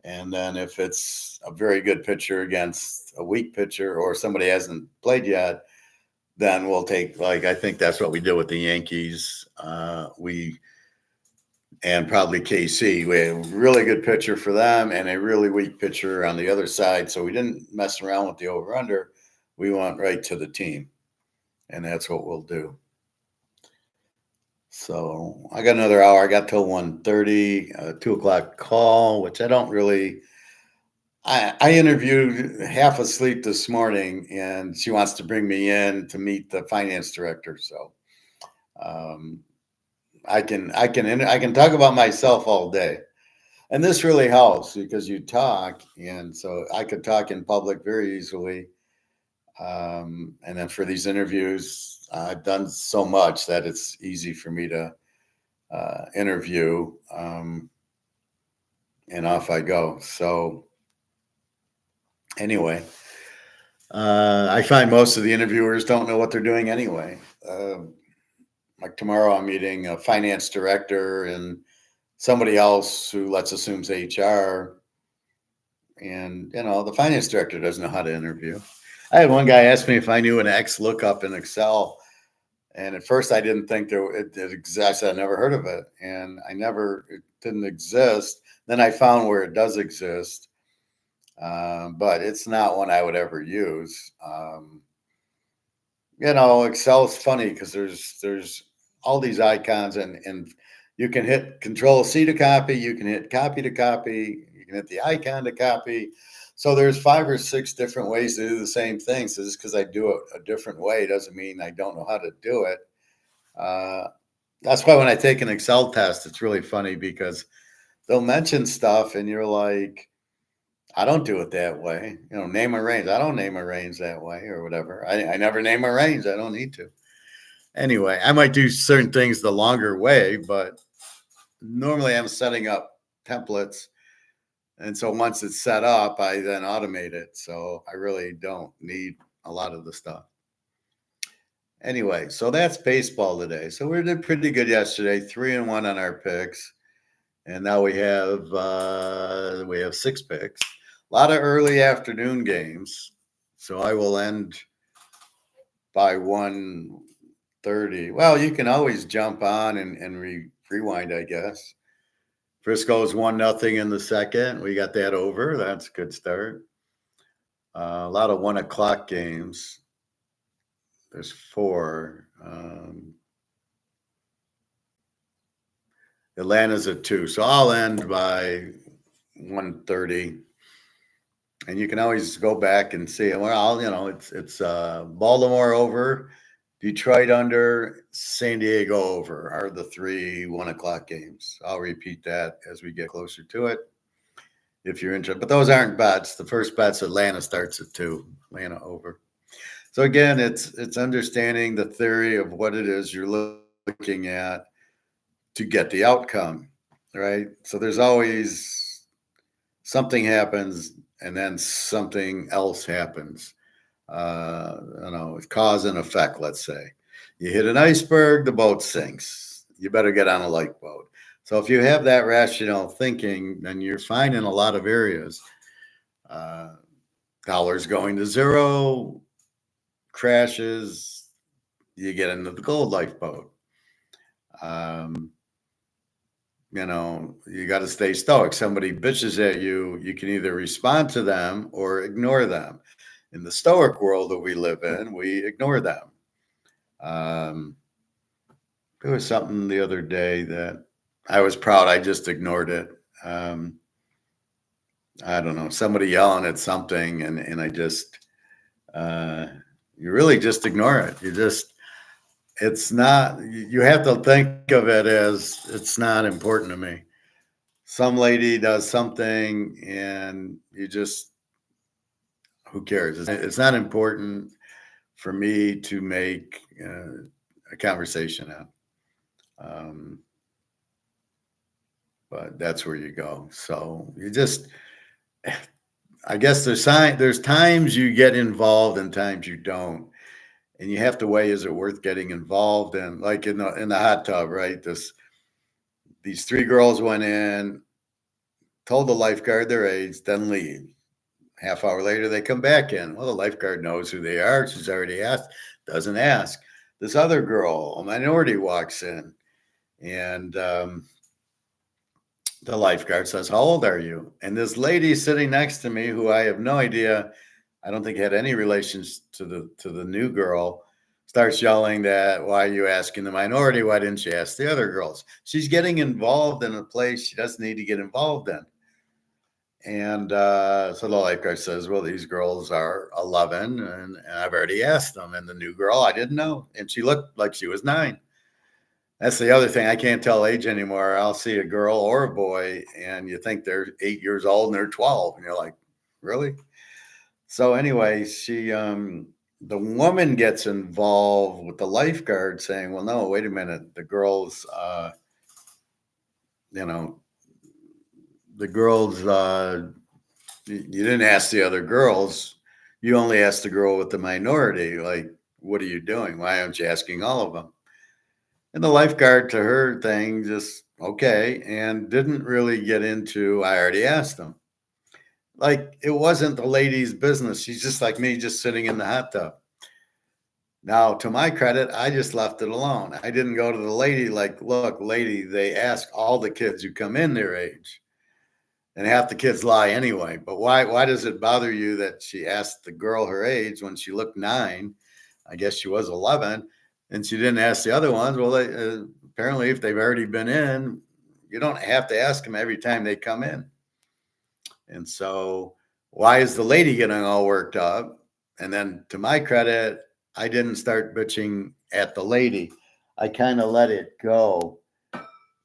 And then if it's a very good pitcher against a weak pitcher or somebody hasn't played yet, then we'll take, like, I think that's what we did with the Yankees. And probably KC. We had a really good pitcher for them and a really weak pitcher on the other side. So we didn't mess around with the over-under. We went right to the team. And that's what we'll do. So I got another hour. I got till 1:30, 2 o'clock call, which I don't really. I interviewed half asleep this morning, and she wants to bring me in to meet the finance director. So I can talk about myself all day, and this really helps because you talk, and so I could talk in public very easily. And then for these interviews, I've done so much that it's easy for me to interview, and off I go. So anyway, I find most of the interviewers don't know what they're doing anyway. Like tomorrow, I'm meeting a finance director and somebody else who, let's assume, is HR. And, the finance director doesn't know how to interview. I had one guy ask me if I knew an X lookup in Excel. And at first I didn't think it existed. I never heard of it. And it didn't exist. Then I found where it does exist. But it's not one I would ever use. Excel is funny because there's all these icons and you can hit Control C to copy, you can hit copy to copy, you can hit the icon to copy. So there's 5 or 6 different ways to do the same thing. So just because I do it a different way doesn't mean I don't know how to do it. That's why when I take an Excel test, it's really funny because they'll mention stuff and you're like, I don't do it that way. Name a range. I don't name a range that way or whatever. I never name a range. I don't need to. Anyway, I might do certain things the longer way, but normally I'm setting up templates. And so once it's set up, I then automate it. So I really don't need a lot of the stuff. Anyway, so that's baseball today. So we did pretty good yesterday, 3-1 on our picks. And now we have 6 picks. A lot of early afternoon games. So I will end by 1:30. Well, you can always jump on and rewind, I guess. Frisco's 1-0 in the second. We got that over. That's a good start. A lot of 1 o'clock games. There's 4. Atlanta's at 2. So I'll end by 1:30. And you can always go back and see it. Well, it's Baltimore over, Detroit under, San Diego over are the 3 1 o'clock games. I'll repeat that as we get closer to it if you're interested. But those aren't bets. The first bet's Atlanta starts at 2, Atlanta over. So again, it's understanding the theory of what it is you're looking at to get the outcome, right? So there's always something happens and then something else happens. Cause and effect, let's say. You hit an iceberg, the boat sinks. You better get on a lifeboat. So if you have that rational thinking, then you're fine in a lot of areas. Dollars going to zero, crashes, you get into the gold lifeboat. You got to stay stoic. Somebody bitches at you, you can either respond to them or ignore them. In the stoic world that we live in, we ignore them. There was something the other day that I was proud. I just ignored it. I don't know, somebody yelling at something, and I just, you really just ignore it. It's not, you have to think of it as it's not important to me. Some lady does something and you just, who cares? It's not important for me to make a conversation at. Um, but that's where you go. So you just, I guess there's times you get involved and times you don't, and you have to weigh, is it worth getting involved in? Like in the hot tub, right? These three girls went in, told the lifeguard their age, then leave. Half hour later, they come back in. Well, the lifeguard knows who they are. She's already asked, doesn't ask. This other girl, a minority, walks in, and the lifeguard says, "How old are you?" And this lady sitting next to me, who I have no idea, I don't think had any relations to the new girl, starts yelling that, "Why are you asking the minority? Why didn't you ask the other girls?" She's getting involved in a place she doesn't need to get involved in. And so the lifeguard says, "Well, these girls are 11, and I've already asked them. And the new girl, I didn't know. And she looked like she was 9. That's the other thing. I can't tell age anymore. I'll see a girl or a boy, and you think they're 8 years old and they're 12. And you're like, really? So, anyway, the woman gets involved with the lifeguard saying, well, no, wait a minute. You know, the girls, you didn't ask the other girls. You only asked the girl with the minority. Like, what are you doing? Why aren't you asking all of them? And the lifeguard, to her thing, just okay, and didn't really get into, I already asked them. Like, it wasn't the lady's business. She's just like me, just sitting in the hot tub. Now, to my credit, I just left it alone. I didn't go to the lady like, look, lady, they ask all the kids who come in their age. And half the kids lie anyway. But why does it bother you that she asked the girl her age when she looked 9? I guess she was 11, and she didn't ask the other ones. Well, apparently, if they've already been in, you don't have to ask them every time they come in. And so, why is the lady getting all worked up? And then, to my credit, I didn't start bitching at the lady. I kind of let it go.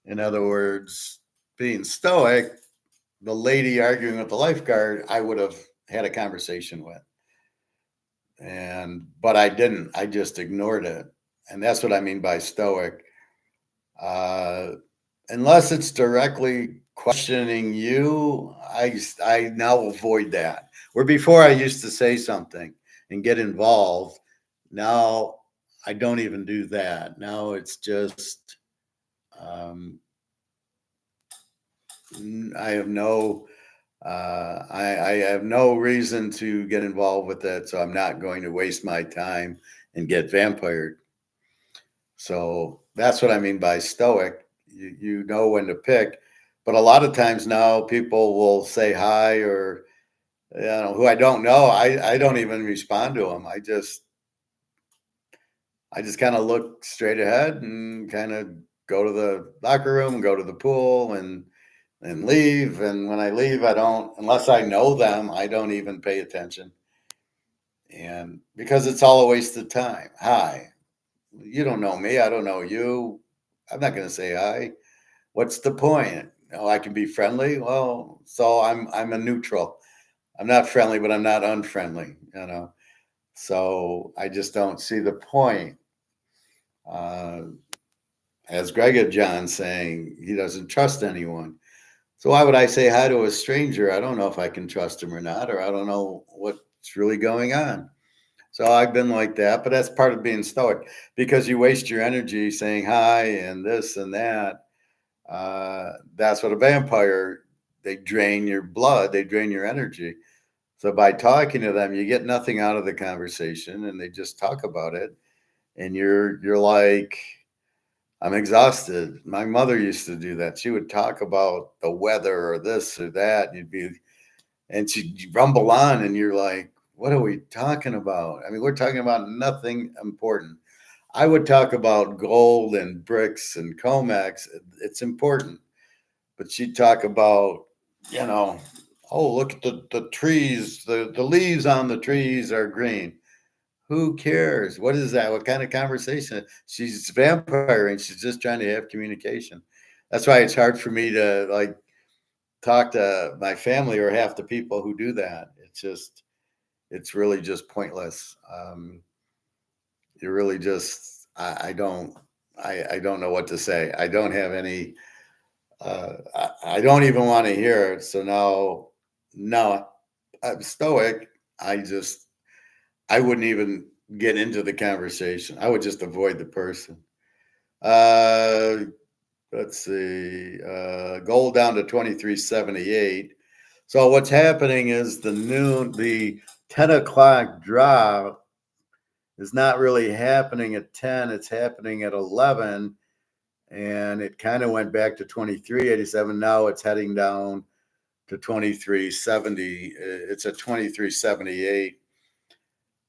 In other words, being stoic, the lady arguing with the lifeguard, I would have had a conversation with. But I didn't. I just ignored it. And that's what I mean by stoic. Unless it's directly questioning you, I now avoid that. Where before I used to say something and get involved, now I don't even do that. Now it's just um, I have no I have no reason to get involved with that, so I'm not going to waste my time and get vampired. So that's what I mean by stoic. You know when to pick, but a lot of times now people will say hi or who I don't know. I don't even respond to them. I just kind of look straight ahead and kind of go to the locker room, go to the pool, and leave. And when I leave, I don't, unless I know them, I don't even pay attention. And because it's all a waste of time. Hi, you don't know me. I don't know you. I'm not going to say hi. What's the point? Oh, I can be friendly. Well, so I'm a neutral. I'm not friendly, but I'm not unfriendly. So I just don't see the point. Uh, as Greg and John saying, he doesn't trust anyone. So why would I say hi to a stranger? I don't know if I can trust him or not, or I don't know what's really going on. So I've been like that, but that's part of being stoic because you waste your energy saying hi and this and that. That's what a vampire, they drain your blood, they drain your energy. So by talking to them, you get nothing out of the conversation and they just talk about it. And you're like, I'm exhausted. My mother used to do that. She would talk about the weather or this or that. And she'd rumble on, and you're like, what are we talking about? I mean, we're talking about nothing important. I would talk about gold and Brics and Comex. It's important. But she'd talk about, you know, oh, look at the trees. The leaves on the trees are green. Who cares? What is that? What kind of conversation? She's vampiring. She's just trying to have communication. That's why it's hard for me to like talk to my family or half the people who do that. It's really just pointless. You're really just I don't I don't know what to say. I don't have any. I don't even want to hear it. So now, no, I'm stoic. I just I wouldn't even get into the conversation. I would just avoid the person. Uh, let's see. Gold down to 23.78. So what's happening is the 10 o'clock drop is not really happening at 10. It's happening at 11. And it kind of went back to 23.87. Now it's heading down to 23.70. It's at 23.78.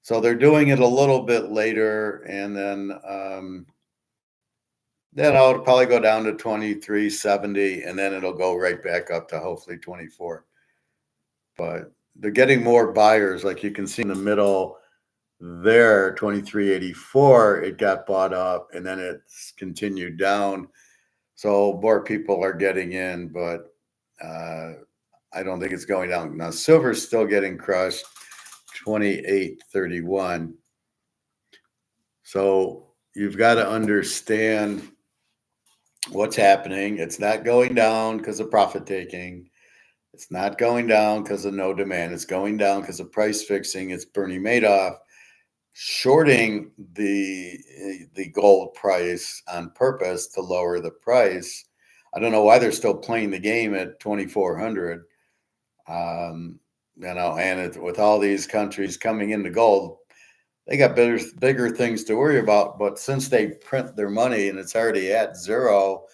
So they're doing it a little bit later, and then it'll probably go down to 23.70, and then it'll go right back up to hopefully 24. But they're getting more buyers, like you can see in the middle there, 23.84. It got bought up, and then it's continued down. So more people are getting in, but I don't think it's going down. Now silver's still getting crushed, 28.31. So you've got to understand what's happening. It's not going down because of profit taking. It's not going down because of no demand. It's going down because of price fixing. It's Bernie Madoff shorting the gold price on purpose to lower the price. I don't know why they're still playing the game at 2,400. And with all these countries coming into gold, they got bigger things to worry about. But since they print their money and it's already at zero,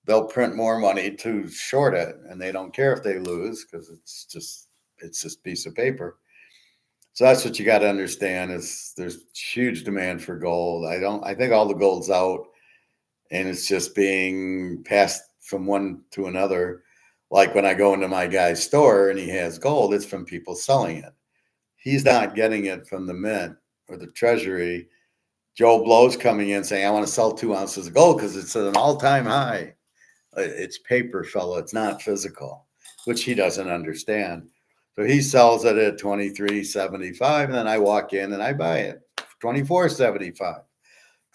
they'll print more money to short it, and they don't care if they lose because it's just a piece of paper. So that's what you got to understand is there's huge demand for gold. I think all the gold's out and it's just being passed from one to another. Like when I go into my guy's store and he has gold, it's from people selling it. He's not getting it from the mint or the treasury. Joe Blow's coming in saying, I want to sell 2 ounces of gold because it's at an all-time high. It's paper, fella. It's not physical, which he doesn't understand. So he sells it at 23.75, and then I walk in and I buy it 24.75 because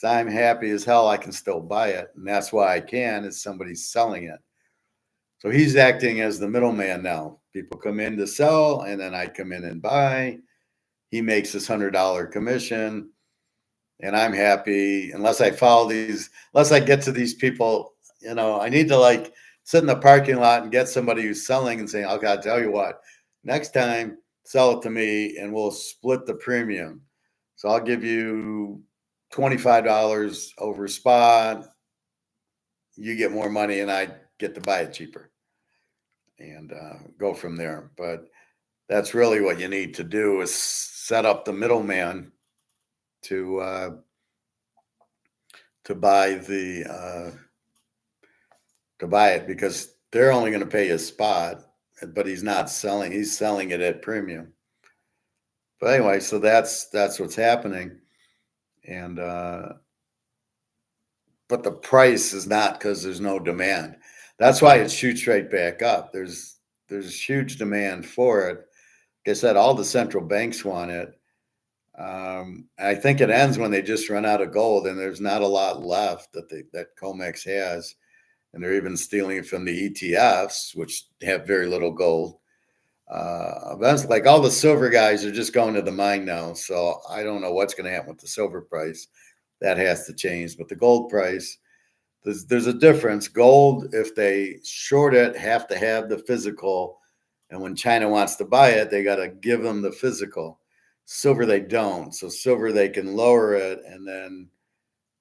I'm happy as hell I can still buy it, and that's why I can is somebody's selling it. So he's acting as the middleman now. People come in to sell, and then I come in and buy. He makes this $100 commission, and I'm happy. Unless I get to these people, I need to like sit in the parking lot and get somebody who's selling and saying, okay, I'll tell you what, next time sell it to me and we'll split the premium. So I'll give you $25 over spot. You get more money and I get to buy it cheaper and go from there. But that's really what you need to do is set up the middleman to buy to buy it because they're only going to pay a spot, but he's not selling. He's selling it at premium. But anyway, so that's what's happening, and but the price is not because there's no demand. That's why it shoots right back up. There's huge demand for it. Like I said, all the central banks want it. I think it ends when they just run out of gold, and there's not a lot left that COMEX has, and they're even stealing it from the ETFs, which have very little gold. That's like all the silver guys are just going to the mine now. So I don't know what's going to happen with the silver price. That has to change. But the gold price, there's a difference. Gold, if they short it, have to have the physical. And when China wants to buy it, they got to give them the physical. Silver, they don't. So silver, they can lower it and then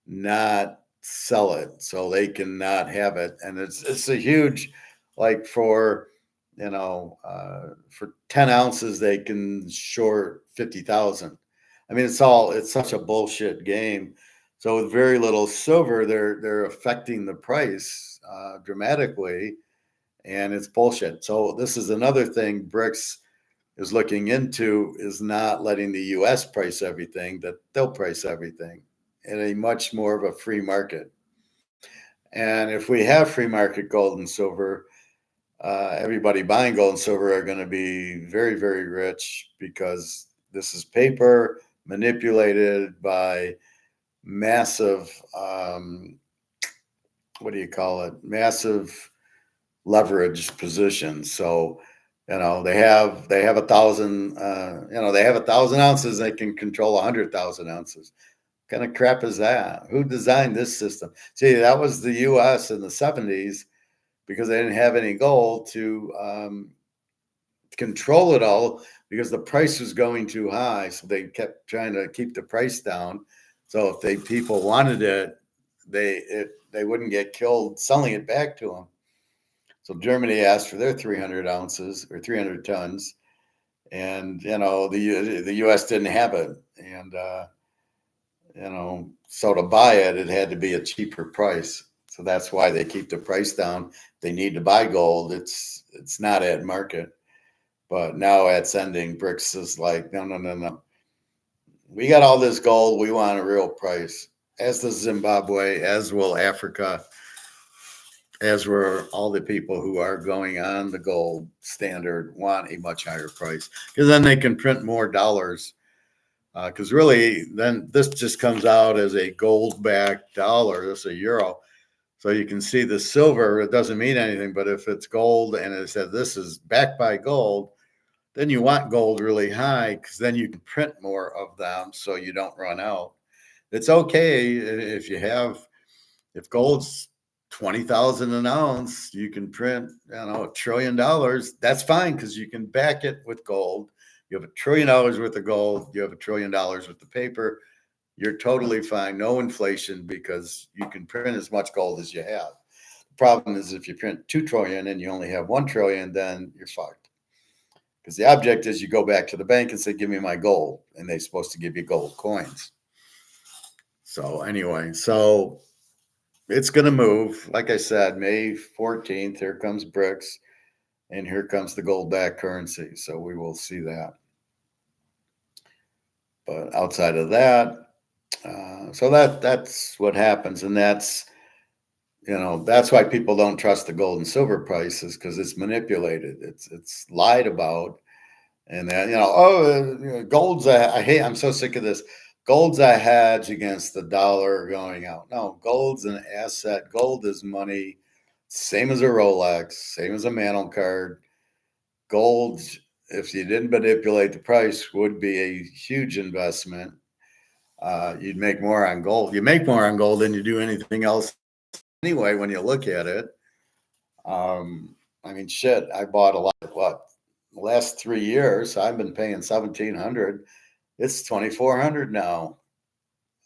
not sell it. So they cannot have it. And it's a huge, like for 10 ounces, they can short 50,000. I mean, it's such a bullshit game. So with very little silver, they're affecting the price dramatically, and it's bullshit. So this is another thing Brics is looking into is not letting the U.S. price everything, that they'll price everything in a much more of a free market. And if we have free market gold and silver, everybody buying gold and silver are going to be very, very rich because this is paper manipulated by massive, what do you call it? Massive leverage positions. So, they have 1,000, they have 1,000 ounces. They can control 100,000 ounces. What kind of crap is that? Who designed this system? See, that was the U.S. in the 70s because they didn't have any gold to control it all because the price was going too high. So they kept trying to keep the price down. So if people wanted it, they wouldn't get killed selling it back to them. So Germany asked for their 300 ounces or 300 tons, and the U.S. didn't have it, and so to buy it, it had to be a cheaper price. So that's why they keep the price down. They need to buy gold. It's not at market. But now at sending, Brics is like, no, no, no, no. We got all this gold. We want a real price, as does Zimbabwe, as will Africa, as were all the people who are going on the gold standard want a much higher price because then they can print more dollars. Because really, then this just comes out as a gold-backed dollar. This is a euro. So you can see the silver, it doesn't mean anything, but if it's gold and it says this is backed by gold, then you want gold really high because then you can print more of them so you don't run out. It's okay if gold's 20,000 an ounce, you can print, $1 trillion. That's fine because you can back it with gold. You have $1 trillion worth of gold. You have $1 trillion worth of paper. You're totally fine. No inflation because you can print as much gold as you have. The problem is if you print 2 trillion and you only have 1 trillion, then you're fucked. Because the object is you go back to the bank and say, give me my gold. And they're supposed to give you gold coins. So anyway, it's going to move. Like I said, May 14th, here comes Brics. And here comes the gold-backed currency. So we will see that. But outside of that, so that's what happens. And that's why people don't trust the gold and silver prices because it's manipulated. It's lied about. And then, gold's I'm so sick of this. Gold's a hedge against the dollar going out. No, gold's an asset. Gold is money. Same as a Rolex, same as a mantle card. Gold, if you didn't manipulate the price, would be a huge investment. You'd make more on gold. You make more on gold than you do anything else anyway when you look at it. Shit, I bought a lot. The last 3 years, I've been paying $1,700. It's $2,400 now.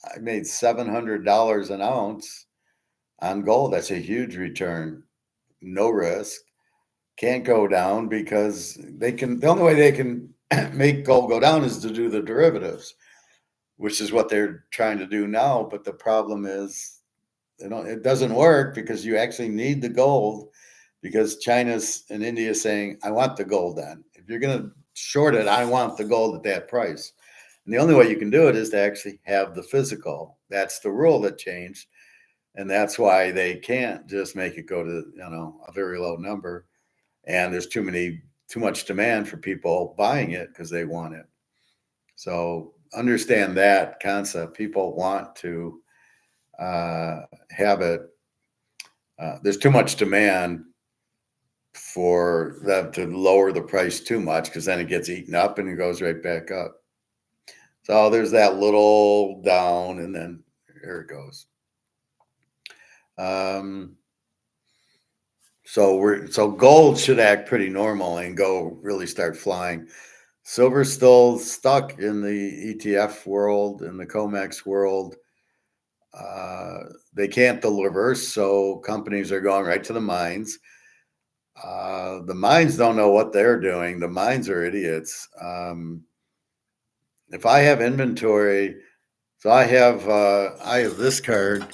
I made $700 an ounce on gold. That's a huge return. No risk. Can't go down because the only way they can make gold go down is to do the derivatives, which is what they're trying to do now. But the problem is, it doesn't work because you actually need the gold because China's and India is saying, I want the gold then. If you're going to short it, I want the gold at that price. And the only way you can do it is to actually have the physical. That's the rule that changed. And that's why they can't just make it go to, a very low number. And there's too much demand for people buying it because they want it. So understand that concept. People want to have it. There's too much demand for them to lower the price too much because then it gets eaten up and it goes right back up. So there's that little down and then here it goes. So gold should act pretty normal and really start flying. Silver's still stuck in the ETF world, in the COMEX world. They can't deliver, so companies are going right to the mines. The mines don't know what they're doing. The mines are idiots. If I have inventory, so I have this card,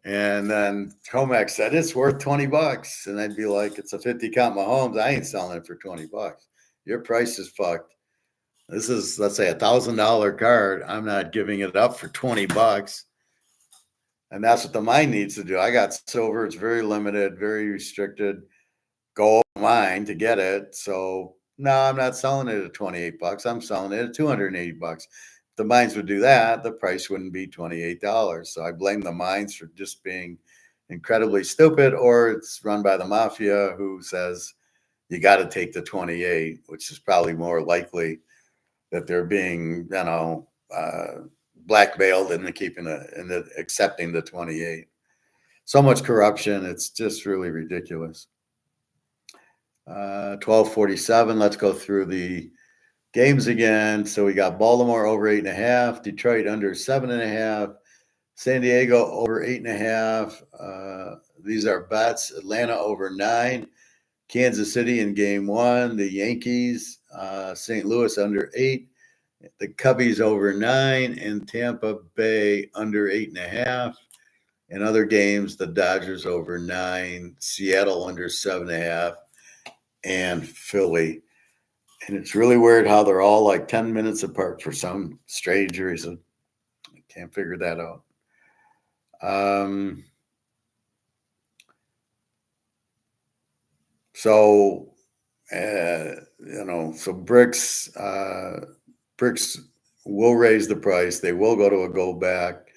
and then Comex said it's worth $20, and I'd be like, it's a 50 count Mahomes. I ain't selling it for $20. Your price is fucked. This is, let's say, $1,000 card. I'm not giving it up for $20. And that's what the mine needs to do. I got silver. It's very limited, very restricted. Go mine to get it. So no, I'm not selling it at $28. I'm selling it at $280. the mines would do that, the price wouldn't be $28. So I blame the mines for just being incredibly stupid, or it's run by the mafia who says you got to take the 28, which is probably more likely that they're being, blackmailed into keeping into accepting the 28. So much corruption. It's just really ridiculous. 1247. Let's go through the games again. So we got Baltimore over 8.5, Detroit under 7.5, San Diego over 8.5. These are bets. Atlanta over 9, Kansas City in game 1, the Yankees, St. Louis under 8, the Cubbies over 9, and Tampa Bay under 8.5. In other games, the Dodgers over 9, Seattle under 7.5, and Philly. And it's really weird how they're all like 10 minutes apart for some strange reason. I can't figure that out. So Brics will raise the price. They will go to a go back.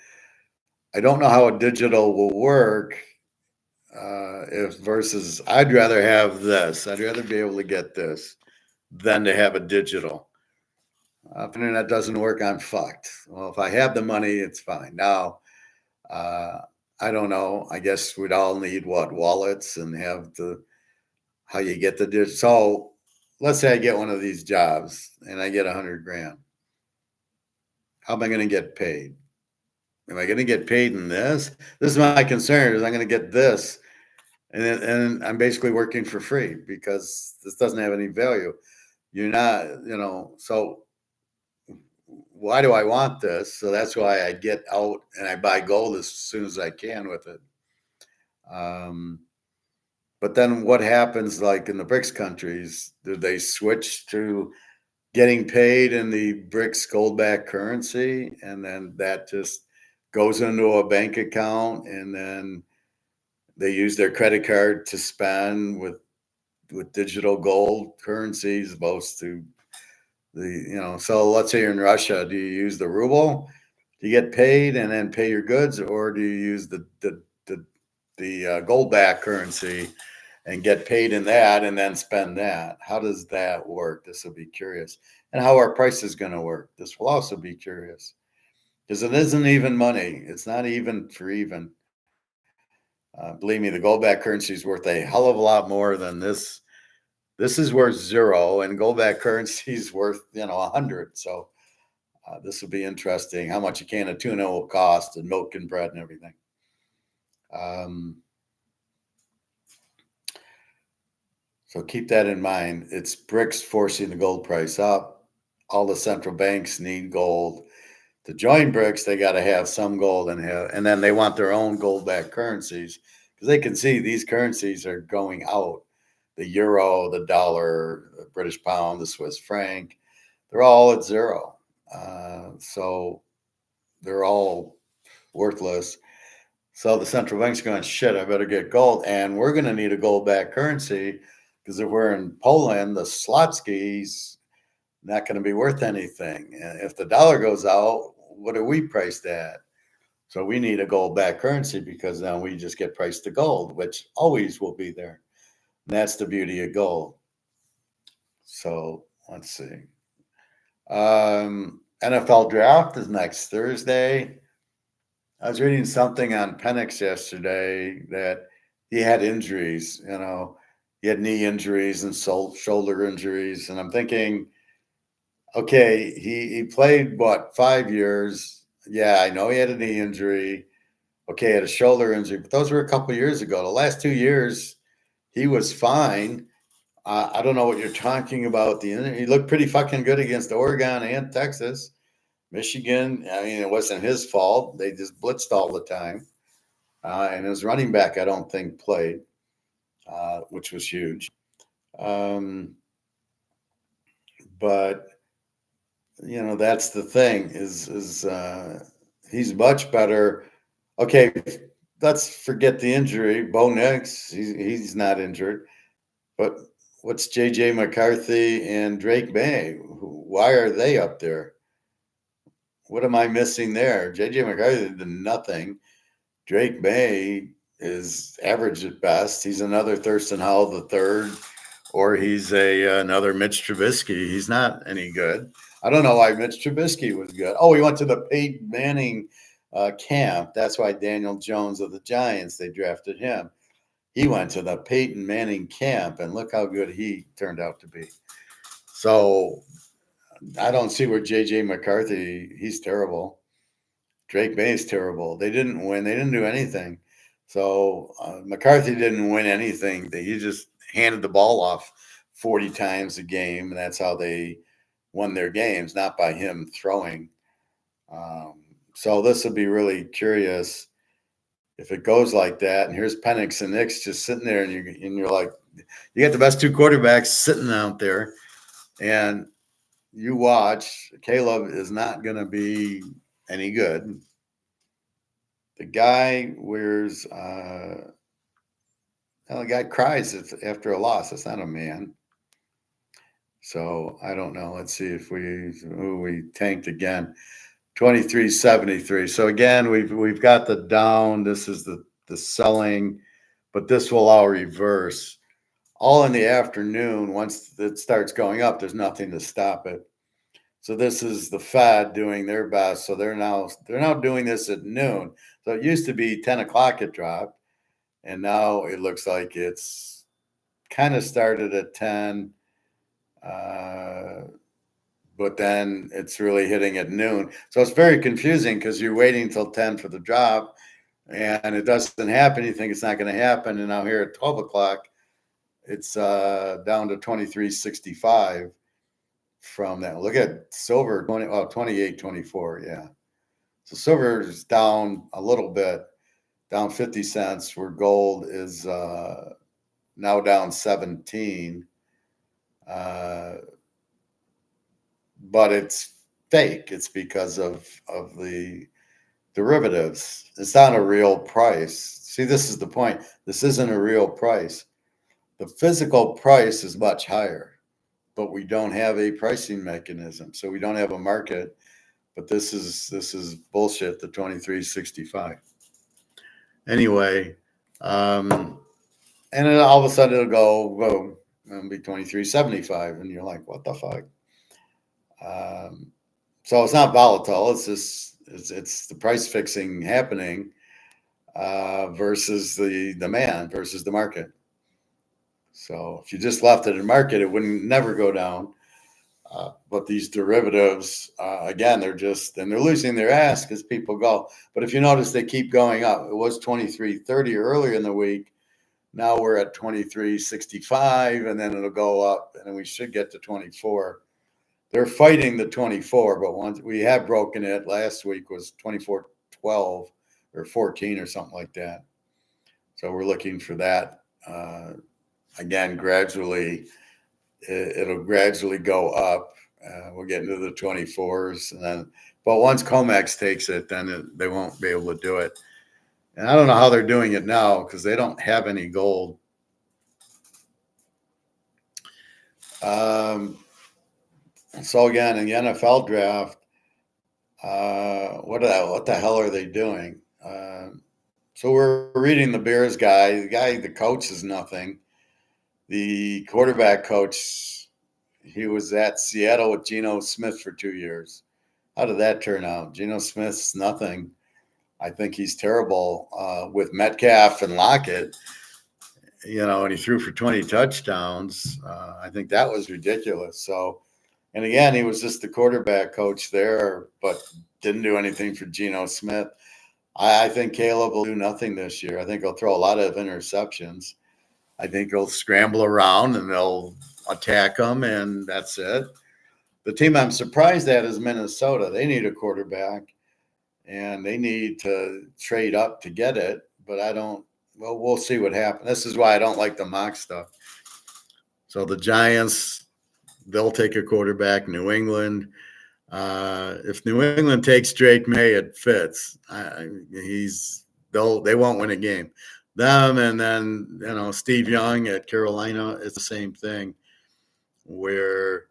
I don't know how a digital will work. If versus, I'd rather have this. I'd rather be able to get this than to have a digital. If internet doesn't work, I'm fucked. Well, if I have the money, it's fine. Now, I don't know. I guess we'd all need wallets and have how you get the digital. So let's say I get one of these jobs and I get $100,000. How am I going to get paid? Am I going to get paid in this? This is my concern. Is I'm going to get this, and I'm basically working for free because this doesn't have any value. You're not, So why do I want this? So that's why I get out and I buy gold as soon as I can with it. But then what happens, like in the BRICS countries? Do they switch to getting paid in the BRICS gold-backed currency, and then that just goes into a bank account, and then they use their credit card to spend with digital gold currencies, opposed to So let's say you're in Russia. Do you use the ruble? Do you get paid and then pay your goods, or do you use the gold-backed currency and get paid in that and then spend that? How does that work? This will be curious. And how our price is going to work. This will also be curious, because it isn't even money. It's not even for even. Believe me, the gold-backed currency is worth a hell of a lot more than this. This is worth 0, and gold-backed currency is worth 100. So this will be interesting. How much a can of tuna will cost, and milk and bread and everything. So keep that in mind. It's BRICS forcing the gold price up. All the central banks need gold. To join BRICS, they got to have some gold and then they want their own gold-backed currencies, because they can see these currencies are going out. The euro, the dollar, the British pound, the Swiss franc, they're all at 0. So they're all worthless. So the central bank's going, shit, I better get gold. And we're going to need a gold-backed currency, because if we're in Poland, the zlotski's not going to be worth anything. And if the dollar goes out, what are we priced at? So we need a gold-backed currency, because then we just get priced to gold, which always will be there. And that's the beauty of gold. So let's see. NFL draft is next Thursday. I was reading something on Penix yesterday that he had injuries. He had knee injuries and shoulder injuries. And I'm thinking, okay, he played, 5 years? Yeah, I know he had a knee injury. Okay, he had a shoulder injury, but those were a couple of years ago. The last 2 years, he was fine. I don't know what you're talking about. He looked pretty fucking good against Oregon and Texas. Michigan, it wasn't his fault. They just blitzed all the time. And his running back, I don't think, played, which was huge. But that's the thing is he's much better. Okay, let's forget the injury. Bo Nix, he's not injured. But what's J.J. McCarthy and Drake May? Why are they up there? what am I missing there? JJ McCarthy did nothing. Drake May is average at best. He's another Thurston Howell the third, or he's another Mitch Trubisky. He's not any good. I don't know why Mitch Trubisky was good. Oh, he went to the Peyton Manning camp. That's why Daniel Jones of the Giants, they drafted him. He went to the Peyton Manning camp, and look how good he turned out to be. So I don't see where J.J. McCarthy, he's terrible. Drake May is terrible. They didn't win. They didn't do anything. So McCarthy didn't win anything. He just handed the ball off 40 times a game, and that's how they won their games, not by him throwing. So this will be really curious if it goes like that. And here's Penix and Nix just sitting there, and you're like, you got the best two quarterbacks sitting out there, and you watch. Caleb is not going to be any good. The guy wears the guy cries after a loss. That's not a man. So I don't know. Let's see if we tanked again. 23.73. So again, we've got the down. This is the selling, but this will all reverse. All in the afternoon. Once it starts going up, there's nothing to stop it. So this is the Fed doing their best. So they're now doing this at noon. So it used to be 10 o'clock it dropped, and now it looks like it's kind of started at 10, but then it's really hitting at noon. So it's very confusing because you're waiting till 10 for the drop, and it doesn't happen. You think it's not going to happen, and now here at 12 o'clock, it's down to 23.65. From that. Look at silver 28.24. Yeah. So silver is down a little bit, down 50 cents, where gold is now down 17. But it's fake. It's because of the derivatives. It's not a real price. See, this is the point. This isn't a real price. The physical price is much higher, but we don't have a pricing mechanism. So we don't have a market, but this is bullshit, the 23.65. Anyway, and then all of a sudden it'll go and be 23.75, and you're like, what the fuck? So it's not volatile. It's just it's the price fixing happening versus the demand versus the market. So if you just left it in market, it wouldn't never go down. But these derivatives, again, they're losing their ass because people go. But if you notice, they keep going up. It was 23.30 earlier in the week. Now we're at 23.65, and then it'll go up, and then we should get to 24. They're fighting the 24, but once we have broken it. Last week was 24.12 or 14 or something like that. So we're looking for that. Again, gradually, it'll gradually go up. We'll get into the 24s, but once COMEX takes it, then they won't be able to do it. And I don't know how they're doing it now because they don't have any gold. So again, in the NFL draft, what the hell are they doing? So we're reading the Bears guy. The coach is nothing. The quarterback coach, he was at Seattle with Geno Smith for 2 years. How did that turn out? Geno Smith's nothing. I think he's terrible with Metcalf and Lockett, and he threw for 20 touchdowns. I think that was ridiculous. So, and again, he was just the quarterback coach there, but didn't do anything for Geno Smith. I think Caleb will do nothing this year. I think he'll throw a lot of interceptions. I think he'll scramble around and they'll attack him, and that's it. The team I'm surprised at is Minnesota. They need a quarterback, and they need to trade up to get it. But we'll see what happens. This is why I don't like the mock stuff. So the Giants, they'll take a quarterback. New England, if New England takes Drake May, it fits. They won't win a game. Them, and then Steve Young at Carolina is the same thing, where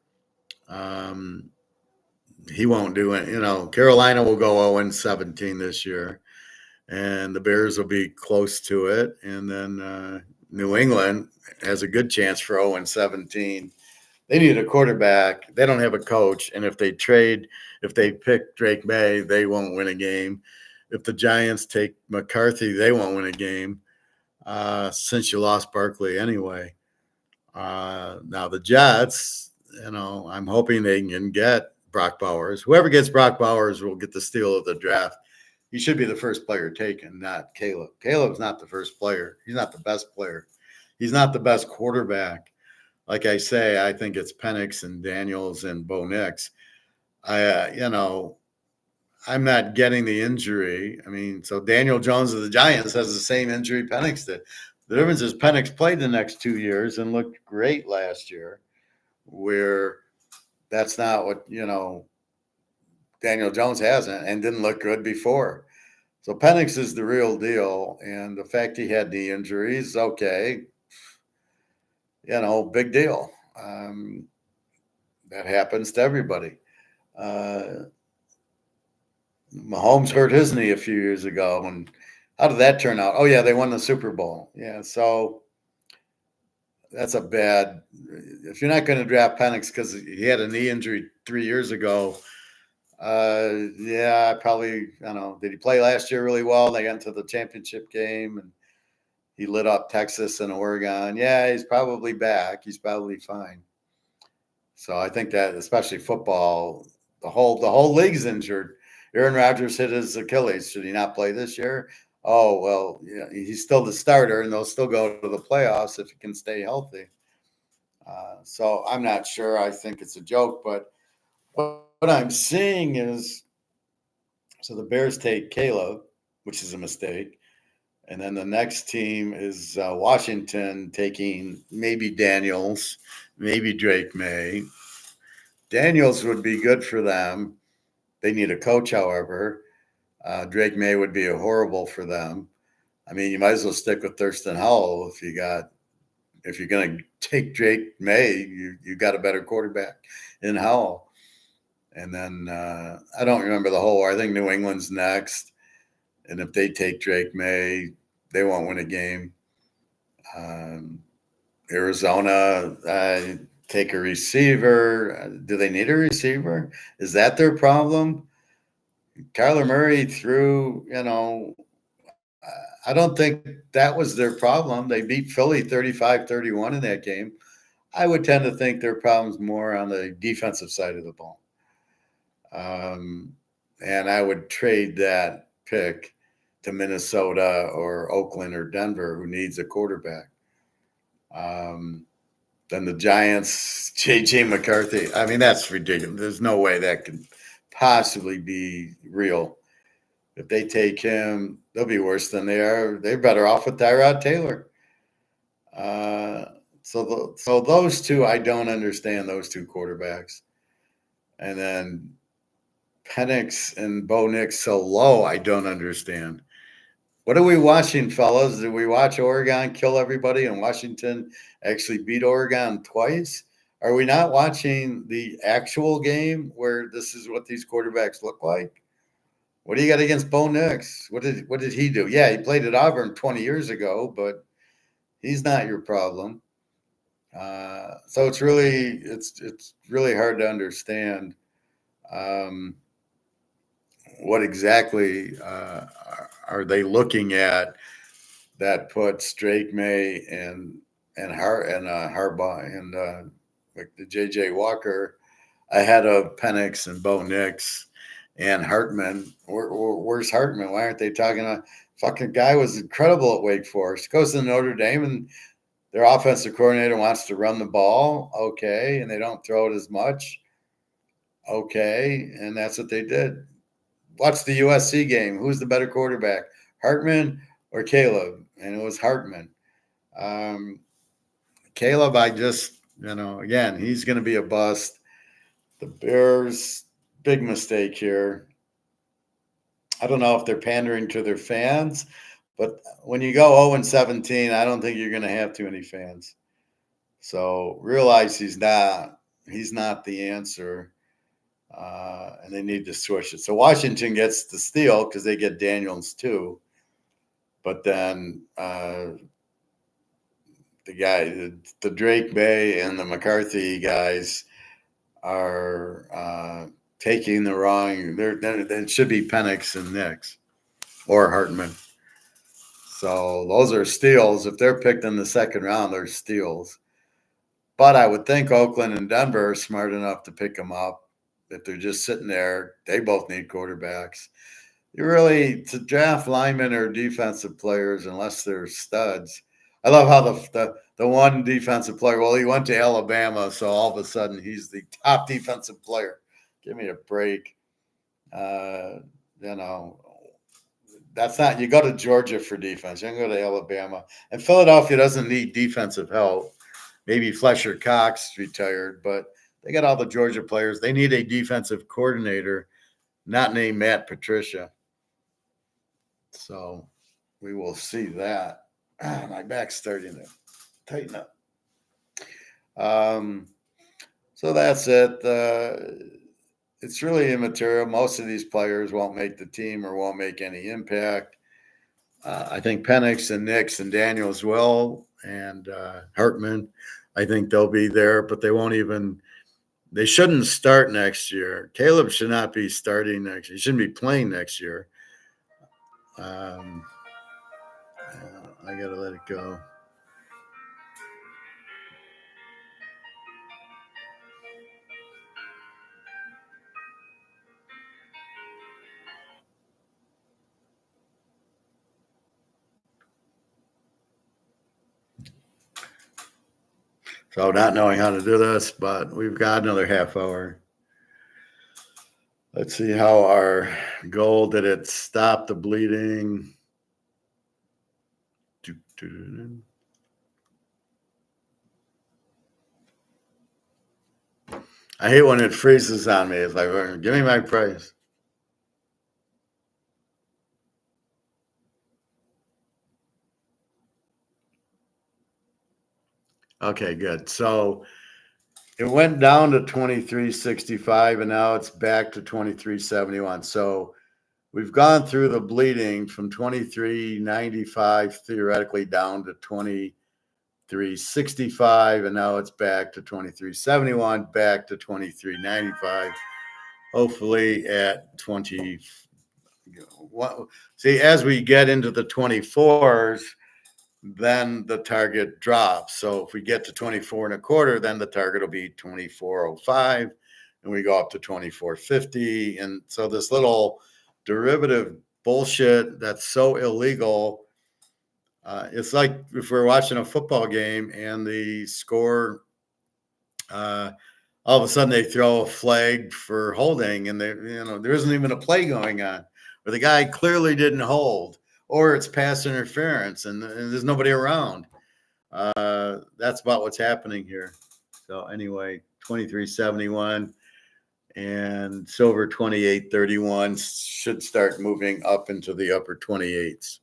he won't do it. Carolina will go 0-17 this year, and the Bears will be close to it. And then New England has a good chance for 0-17. They need a quarterback. They don't have a coach. And if they pick Drake May, they won't win a game. If the Giants take McCarthy, they won't win a game since you lost Barkley anyway. Now the Jets, I'm hoping they can get Brock Bowers. Whoever gets Brock Bowers will get the steal of the draft. He should be the first player taken, not Caleb. Caleb's not the first player. He's not the best player. He's not the best quarterback. Like I say, I think it's Penix and Daniels and Bo Nix. I'm not getting the injury. I mean, so Daniel Jones of the Giants has the same injury Penix did. The difference is Penix played the next 2 years and looked great last year, where that's not what, Daniel Jones hasn't and didn't look good before. So Penix is the real deal. And the fact he had the injuries, okay, big deal. That happens to everybody. Mahomes hurt his knee a few years ago. And how did that turn out? Oh, yeah, they won the Super Bowl. Yeah, so that's a bad – if you're not going to draft Penix because he had a knee injury 3 years ago, yeah, probably – I don't know. Did he play last year really well? They got into the championship game, and he lit up Texas and Oregon. Yeah, he's probably back. He's probably fine. So I think that, especially football, the whole league's injured. Aaron Rodgers hit his Achilles. Should he not play this year? Oh, well, yeah, he's still the starter, and they'll still go to the playoffs if he can stay healthy. So I'm not sure. I think it's a joke. But what I'm seeing is, so the Bears take Caleb, which is a mistake. And then the next team is Washington taking maybe Daniels, maybe Drake May. Daniels would be good for them. They need a coach, however. Drake May would be horrible for them. I mean, you might as well stick with Thurston Howell if you're going to take Drake May, you got a better quarterback in Howell. And then I don't remember the whole. I think New England's next. And if they take Drake May, they won't win a game. Arizona, take a receiver. Do they need a receiver? Is that their problem? Kyler Murray threw, I don't think that was their problem. They beat Philly 35-31 in that game. I would tend to think their problem's more on the defensive side of the ball. And I would trade that pick to Minnesota or Oakland or Denver, who needs a quarterback. Then the Giants, J.J. McCarthy. I mean, that's ridiculous. There's no way that could possibly be real. If they take him, they'll be worse than they are. They're better off with Tyrod Taylor. So those two, I don't understand those two quarterbacks. And then Penix and Bo Nix so low, I don't understand. What are we watching, fellas? Did we watch Oregon kill everybody and Washington actually beat Oregon twice? Are we not watching the actual game where this is what these quarterbacks look like? What do you got against Bo Nix? What did he do? Yeah, he played at Auburn 20 years ago, but he's not your problem. So it's really hard to understand what exactly are they looking at that puts Drake May and Harbaugh and the J.J. Walker ahead of Penix and Bo Nix and Hartman. Where's Hartman? Why aren't they talking about fucking guy was incredible at Wake Forest. Goes to Notre Dame and their offensive coordinator wants to run the ball. Okay. And they don't throw it as much. Okay. And that's what they did. Watch the USC game. Who's the better quarterback, Hartman or Caleb? And it was Hartman. Caleb, again, he's going to be a bust. The Bears, big mistake here. I don't know if they're pandering to their fans, but when you go 0-17, I don't think you're going to have too many fans. So realize he's not the answer. and they need to switch it. So Washington gets the steal because they get Daniels too. But then the Drake Bay and the McCarthy guys are taking the wrong. It should be Penix and Nix or Hartman. So those are steals. If they're picked in the second round, they're steals. But I would think Oakland and Denver are smart enough to pick them up. If they're just sitting there, they both need quarterbacks. You really, to draft linemen or defensive players, unless they're studs. I love how the one defensive player, well, he went to Alabama, so all of a sudden he's the top defensive player. Give me a break. That's not, you go to Georgia for defense. You don't go to Alabama. And Philadelphia doesn't need defensive help. Maybe Fletcher Cox retired, but they got all the Georgia players. They need a defensive coordinator, not named Matt Patricia. So we will see that. My back's starting to tighten up. So that's it. It's really immaterial. Most of these players won't make the team or won't make any impact. I think Penix and Nix and Daniels will, and Hartman, I think they'll be there, but they shouldn't start next year. Caleb should not be starting next year. He shouldn't be playing next year. I got to let it go. So not knowing how to do this, but we've got another half hour. Let's see how our goal, did it stop the bleeding? I hate when it freezes on me. It's like, give me my price. Okay, good. So it went down to 23.65 and now it's back to 23.71. So we've gone through the bleeding from 23.95 theoretically down to 23.65 and now it's back to 23.71, back to 23.95. Hopefully at 20. See, as we get into the 24s, then the target drops. So if we get to 24 and a quarter, then the target will be 24.05 and we go up to 24.50. And so this little derivative bullshit that's so illegal, it's like if we're watching a football game and the score, all of a sudden they throw a flag for holding and there isn't even a play going on, or the guy clearly didn't hold, or it's pass interference and there's nobody around. That's about what's happening here. So anyway, 23.71 and silver 28.31 should start moving up into the upper 28s.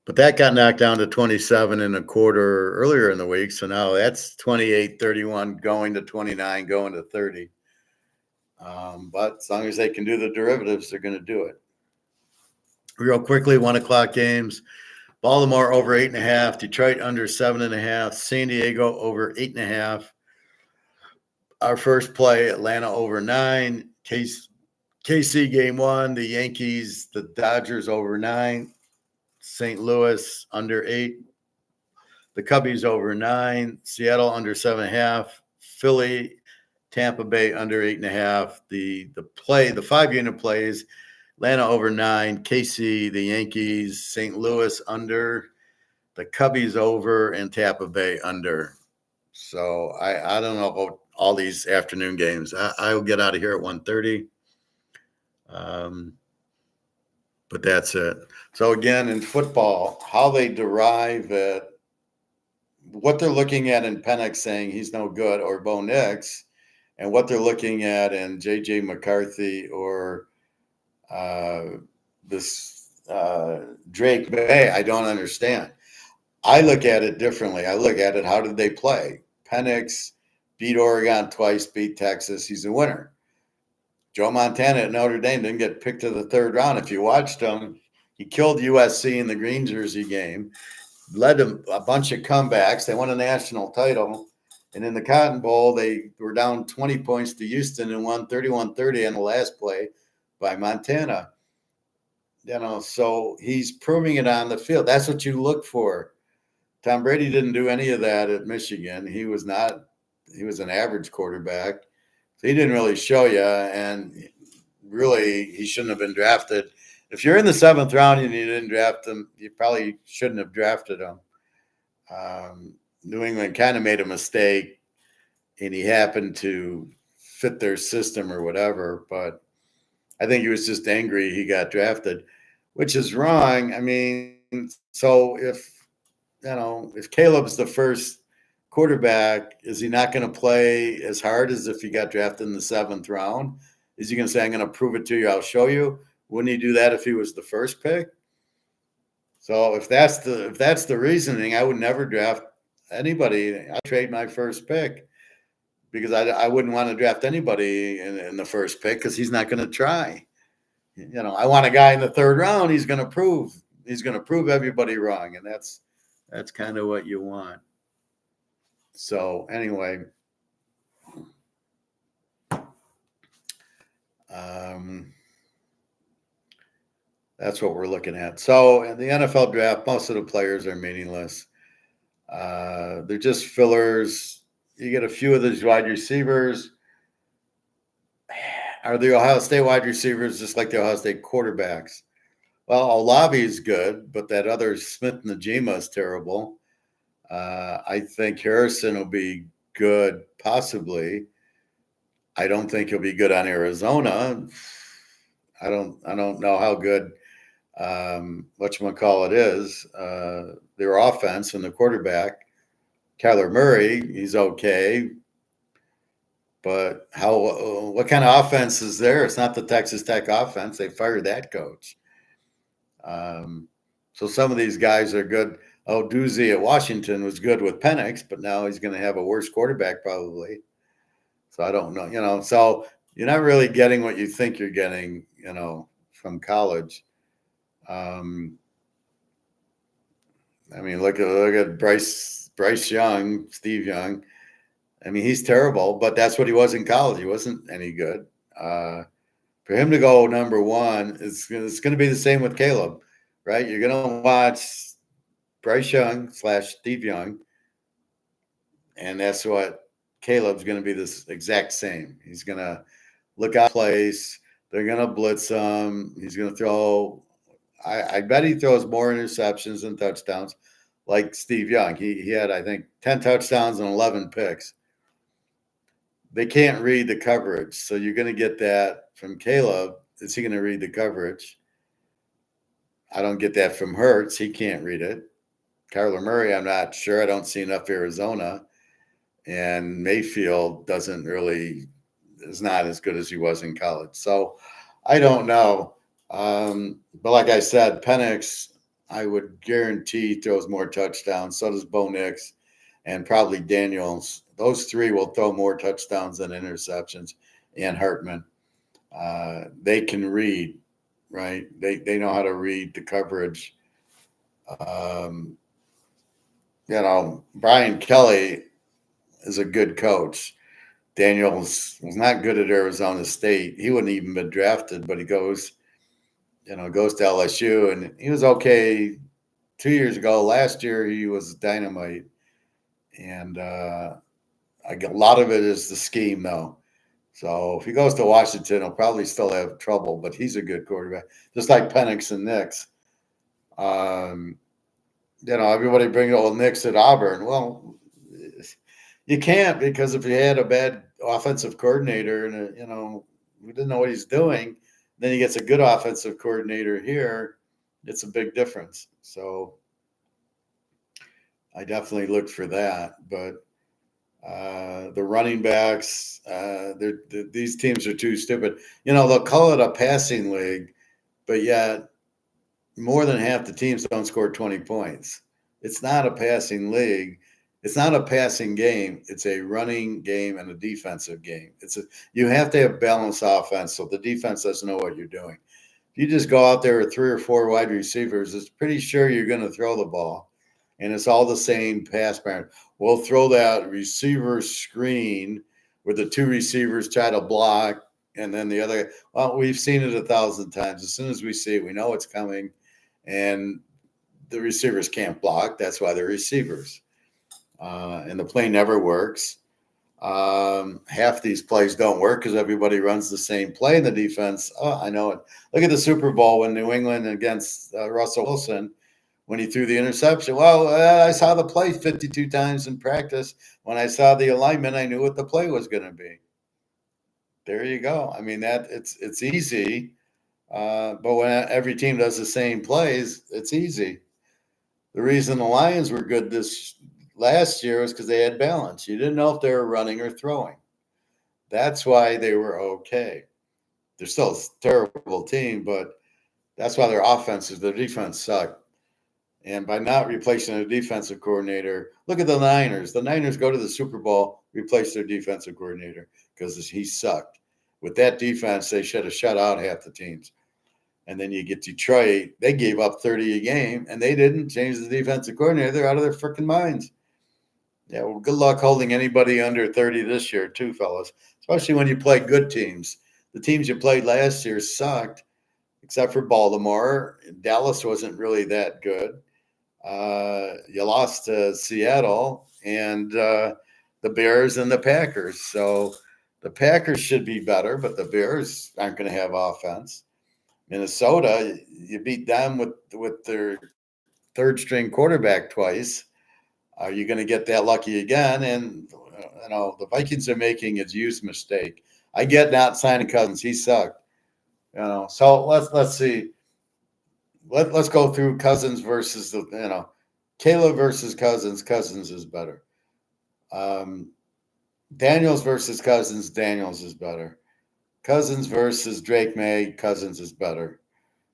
But that got knocked down to 27 and a quarter earlier in the week. So now that's 28.31 going to 29, going to 30. But as long as they can do the derivatives, they're going to do it. Real quickly, 1 o'clock games. Baltimore over 8.5. Detroit under 7.5. San Diego over 8.5. Our first play, Atlanta over 9. KC game 1. The Yankees, the Dodgers over 9. St. Louis under 8. The Cubbies over 9. Seattle under 7.5. Philly, Tampa Bay under 8.5. The 5-unit plays, Atlanta over 9. KC, the Yankees, St. Louis under. The Cubbies over, and Tampa Bay under. So I don't know about all these afternoon games. I will get out of here at 1:30. But that's it. So again, in football, how they derive it, what they're looking at in Penix saying he's no good, or Bo Nix, and what they're looking at in J.J. McCarthy or this Drake Bay, I don't understand. I look at it differently. I look at it, how did they play? Penix beat Oregon twice, beat Texas. He's a winner. Joe Montana at Notre Dame didn't get picked to the third round. If you watched him, he killed USC in the green jersey game, led them a bunch of comebacks. They won a national title. And in the Cotton Bowl, they were down 20 points to Houston and won 31-30 on the last play by Montana. So he's proving it on the field. That's what you look for. Tom Brady didn't do any of that at Michigan. He was an average quarterback. So he didn't really show you, and really he shouldn't have been drafted. If you're in the 7th round and you didn't draft him, you probably shouldn't have drafted him. New England kind of made a mistake, and he happened to fit their system or whatever, but I think he was just angry he got drafted, which is wrong. I mean, so if Caleb's the first quarterback, is he not going to play as hard as if he got drafted in the 7th round? Is he going to say, I'm going to prove it to you, I'll show you? Wouldn't he do that if he was the first pick? So if that's the reasoning, I would never draft anybody. I'd trade my first pick because I wouldn't want to draft anybody in the first pick because he's not going to try. I want a guy in the 3rd round. He's going to prove everybody wrong, and that's kind of what you want. So anyway, that's what we're looking at. So in the NFL draft, most of the players are meaningless. They're just fillers. You get a few of these wide receivers. Are the Ohio State wide receivers just like the Ohio State quarterbacks? Well, Olave is good, but that other Smith-Njigba is terrible. I think Harrison will be good, possibly. I don't think he'll be good on Arizona. I don't know how good whatchamacallit is. Their offense and the quarterback. Kyler Murray, he's okay. But what kind of offense is there? It's not the Texas Tech offense. They fired that coach. So some of these guys are good. Doozy at Washington was good with Penix, but now he's going to have a worse quarterback probably. So I don't know, so you're not really getting what you think you're getting, from college. I mean, look at Bryce Young, Steve Young. I mean, he's terrible, but that's what he was in college. He wasn't any good. For him to go number 1, it's going to be the same with Caleb, right? You're going to watch Bryce Young / Steve Young, and that's what Caleb's going to be this exact same. He's going to look out of place. They're going to blitz him. He's going to throw. I bet he throws more interceptions than touchdowns, like Steve Young. He had, I think, 10 touchdowns and 11 picks. They can't read the coverage, so you're going to get that from Caleb. Is he going to read the coverage? I don't get that from Hurts. He can't read it. Kyler Murray, I'm not sure. I don't see enough Arizona. And Mayfield is not as good as he was in college. So I don't know. But like I said, Penix, I would guarantee throws more touchdowns. So does Bo Nix and probably Daniels. Those 3 will throw more touchdowns than interceptions. And Hartman. They can read, right? They know how to read the coverage. Brian Kelly is a good coach. Daniels was not good at Arizona State. He wouldn't even been drafted, but he goes to LSU, and he was okay 2 years ago. Last year, he was dynamite. And a lot of it is the scheme, though. So if he goes to Washington, he'll probably still have trouble, but he's a good quarterback, just like Penix and Nix. Everybody bring Nix at Auburn. Well, you can't, because if you had a bad offensive coordinator and, we didn't know what he's doing, then he gets a good offensive coordinator here, it's a big difference. So I definitely look for that. But the running backs, these teams are too stupid. They'll call it a passing league, but yet more than half the teams don't score 20 points. It's not a passing league. It's not a passing game. It's a running game and a defensive game. You have to have balanced offense so the defense doesn't know what you're doing. If you just go out there with 3 or 4 wide receivers, it's pretty sure you're going to throw the ball. And it's all the same pass pattern. We'll throw that receiver screen where the 2 receivers try to block, and then the other. Well, we've seen it 1,000 times. As soon as we see it, we know it's coming, and the receivers can't block. That's why they're receivers. And the play never works. Half these plays don't work because everybody runs the same play in the defense. Oh, I know it. Look at the Super Bowl when New England against Russell Wilson, when he threw the interception. Well, I saw the play 52 times in practice. When I saw the alignment, I knew what the play was going to be. There you go. I mean, that it's easy, but when every team does the same plays, it's easy. The reason the Lions were good this last year was because they had balance. You didn't know if they were running or throwing. That's why they were okay. They're still a terrible team, but that's why their defense sucked. And by not replacing their defensive coordinator, look at the Niners. The Niners go to the Super Bowl, replace their defensive coordinator because he sucked. With that defense, they should have shut out half the teams. And then you get Detroit. They gave up 30 a game, and they didn't change the defensive coordinator. They're out of their freaking minds. Yeah, well, good luck holding anybody under 30 this year, too, fellas, especially when you play good teams. The teams you played last year sucked, except for Baltimore. Dallas wasn't really that good. You lost to Seattle and the Bears and the Packers. So the Packers should be better, but the Bears aren't going to have offense. Minnesota, you beat them with their third string quarterback twice. Are you going to get that lucky again? And the Vikings are making a huge mistake. I get not signing Cousins; he sucked. So let's see. Let's go through Cousins versus Caleb versus Cousins. Cousins is better. Daniels versus Cousins. Daniels is better. Cousins versus Drake May. Cousins is better.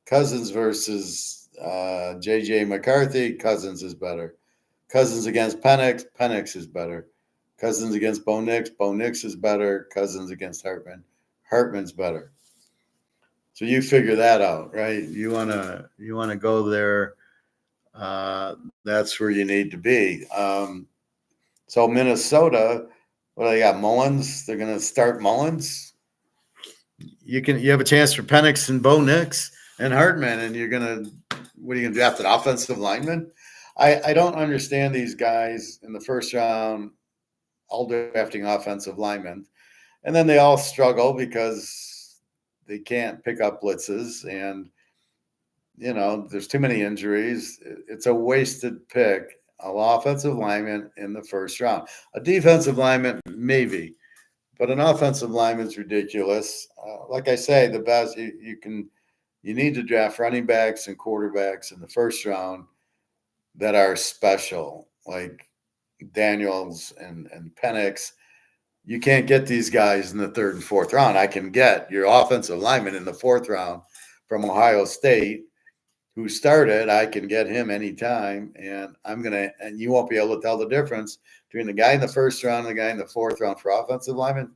Cousins versus J.J. McCarthy. Cousins is better. Cousins against Penix. Penix is better. Cousins against Bo Nix. Bo Nix is better. Cousins against Hartman. Hartman's better. So you figure that out, right? You wanna go there. That's where you need to be. So Minnesota, what do they got? Mullins. They're going to start Mullins. You have a chance for Penix and Bo Nix and Hartman, and what are you going to draft an offensive lineman? I don't understand these guys in the first round, all drafting offensive linemen, and then they all struggle because they can't pick up blitzes, and there's too many injuries. It's a wasted pick. An offensive lineman in the first round. A defensive lineman, maybe, but an offensive lineman is ridiculous. Like I say, the best you need to draft running backs and quarterbacks in the first round that are special, like Daniels and Penix. You can't get these guys in the third and fourth round. I can get your offensive lineman in the fourth round from Ohio State, who started. I can get him anytime, and and you won't be able to tell the difference between the guy in the first round and the guy in the fourth round for offensive lineman.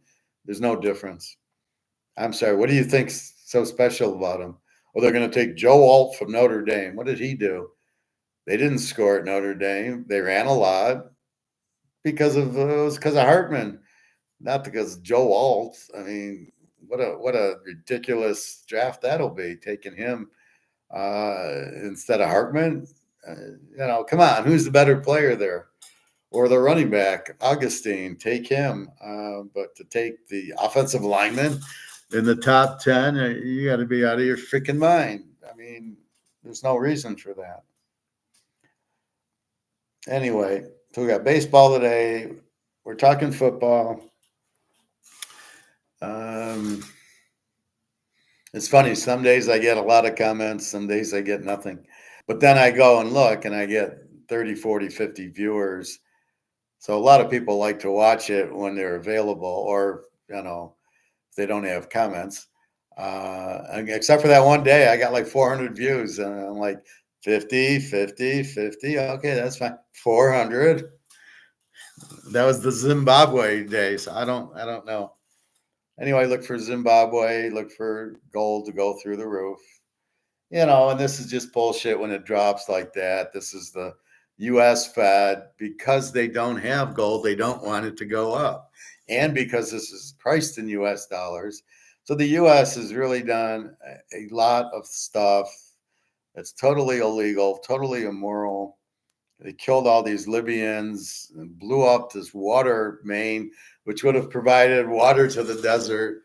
There's no difference. I'm sorry. What do you think's so special about him? Well, they're going to take Joe Alt from Notre Dame. What did he do? They didn't score at Notre Dame. They ran a lot because of Hartman, not because Joe Alt. I mean, what a ridiculous draft that'll be, taking him instead of Hartman. Come on, who's the better player there? Or the running back, Augustine, take him. But to take the offensive lineman in the top 10, you got to be out of your freaking mind. I mean, there's no reason for that. Anyway, so we got baseball today. We're talking football. It's funny. Some days I get a lot of comments. Some days I get nothing. But then I go and look, and I get 30, 40, 50 viewers. So a lot of people like to watch it when they're available, or, if they don't have comments. Except for that one day, I got like 400 views, and I'm like, 50, 50, 50. Okay, that's fine. 400. That was the Zimbabwe days. I don't know. Anyway, look for Zimbabwe, look for gold to go through the roof. And this is just bullshit when it drops like that. This is the US Fed because they don't have gold, they don't want it to go up. And because this is priced in US dollars. So the US has really done a lot of stuff that's totally illegal, totally immoral. They killed all these Libyans and blew up this water main, which would have provided water to the desert.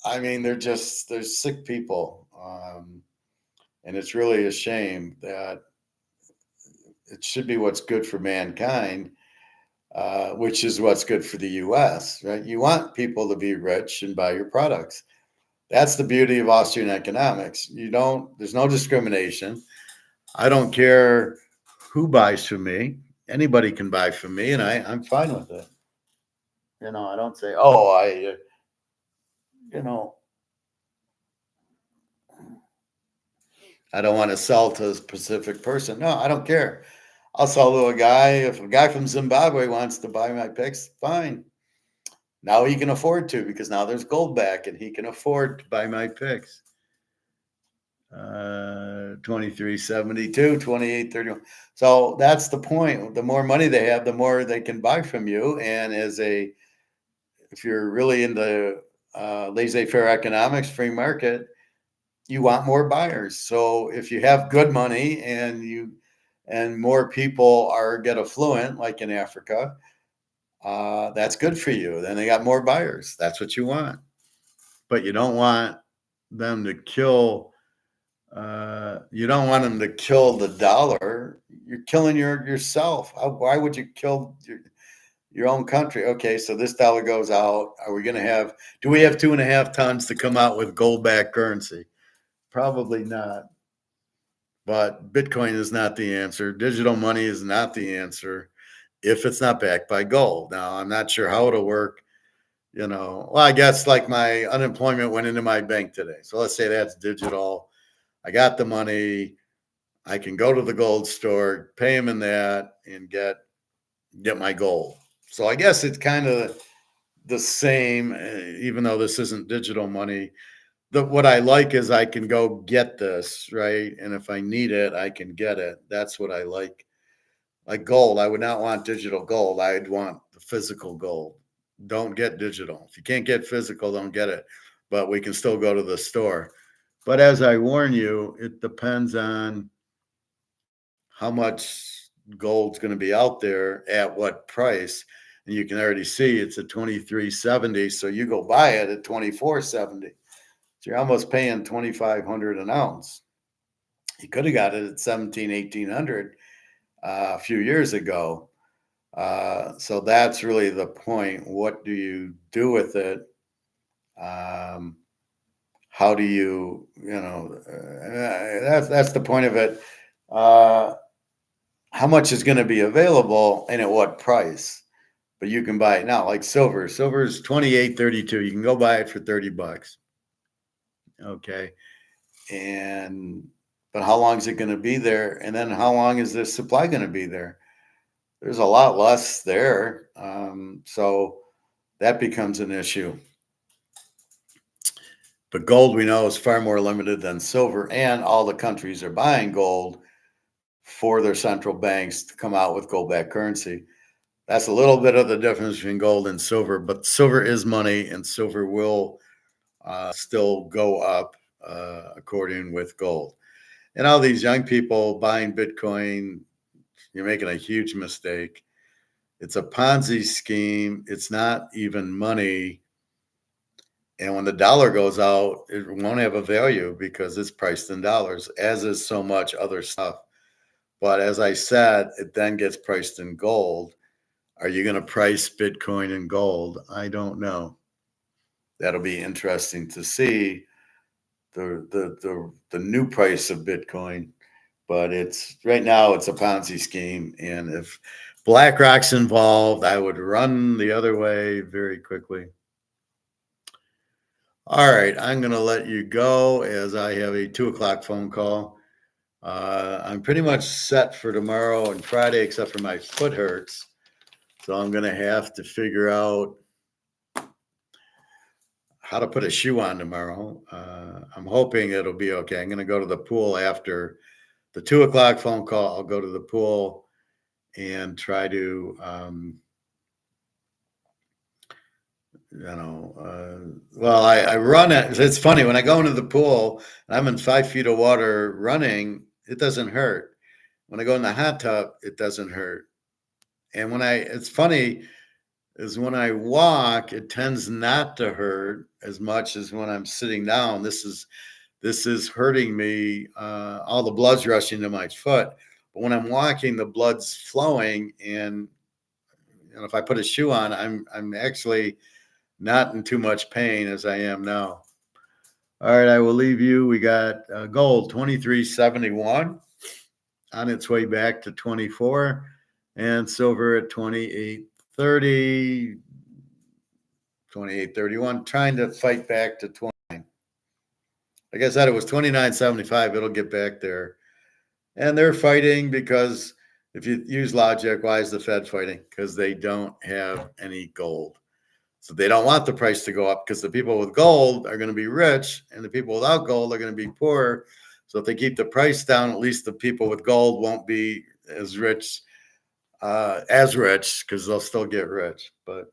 I mean, they're sick people. And it's really a shame that it should be what's good for mankind, which is what's good for the US, right? You want people to be rich and buy your products. That's the beauty of Austrian economics. There's no discrimination. I don't care who buys from me. Anybody can buy from me, and I'm fine with it. I don't say, oh, you know, I don't want to sell to a specific person. No, I don't care. I'll sell to a guy. If a guy from Zimbabwe wants to buy my picks, fine. Now he can afford to because now there's gold back and he can afford to buy my picks. 23.72, 28.31. So that's the point. The more money they have, the more they can buy from you. And if you're really into laissez-faire economics, free market, you want more buyers. So if you have good money and more people get affluent, like in Africa, that's good for you. Then they got more buyers. That's what you want. But you don't want them to kill. You don't want them to kill the dollar. You're killing yourself. Why would you kill your own country? Okay, so this dollar goes out. Do we have 2.5 tons to come out with gold-backed currency? Probably not. But Bitcoin is not the answer. Digital money is not the answer if it's not backed by gold. Now, I'm not sure how it'll work. Well, I guess like my unemployment went into my bank today. So let's say that's digital. I got the money. I can go to the gold store, pay them in that, and get my gold. So I guess it's kind of the same, even though this isn't digital money. What I like is I can go get this, right? And if I need it, I can get it. That's what I like. Like gold, I would not want digital gold. I'd want the physical gold. Don't get digital. If you can't get physical, don't get it. But we can still go to the store. But as I warn you, it depends on how much gold's going to be out there at what price. And you can already see it's at 23.70. So you go buy it at 24.70. So you're almost paying 2,500 an ounce. You could have got it at 1,800 a few years ago. So that's really the point. What do you do with it? How do you, that's the point of it. How much is going to be available and at what price? But you can buy it now, like silver. Silver is 28.32. You can go buy it for $30. Okay. But how long is it going to be there? And then how long is the supply going to be there? There's a lot less there. So that becomes an issue. But gold, we know, is far more limited than silver, and all the countries are buying gold for their central banks to come out with gold-backed currency. That's a little bit of the difference between gold and silver, but silver is money, and silver will still go up according with gold. And all these young people buying Bitcoin, you're making a huge mistake. It's a Ponzi scheme. It's not even money. And when the dollar goes out, it won't have a value because it's priced in dollars, as is so much other stuff. But as I said, it then gets priced in gold. Are you going to price Bitcoin in gold? I don't know. That'll be interesting to see the new price of Bitcoin. But right now it's a Ponzi scheme. And if BlackRock's involved, I would run the other way very quickly. All right, I'm going to let you go as I have a 2:00 phone call. I'm pretty much set for tomorrow and Friday, except for my foot hurts. So I'm going to have to figure out how to put a shoe on tomorrow. I'm hoping it'll be okay. I'm going to go to the pool after the 2 o'clock phone call. I'll go to the pool and try to, well, I run it. It's funny when I go into the pool and I'm in 5 feet of water running, it doesn't hurt. When I go in the hot tub, it doesn't hurt. And it's funny is when I walk, it tends not to hurt as much as when I'm sitting down. This is hurting me. All the blood's rushing to my foot, but when I'm walking, the blood's flowing, and if I put a shoe on, I'm actually not in too much pain as I am now. All right, I will leave you. We got gold 23.71 on its way back to 24, and silver at 28.30. 28.31, trying to fight back to 20. Like I said, it was 29.75. It'll get back there. And they're fighting because if you use logic, why is the Fed fighting? Because they don't have any gold. So they don't want the price to go up because the people with gold are going to be rich and the people without gold are going to be poor. So if they keep the price down, at least the people with gold won't be as rich because they'll still get rich. But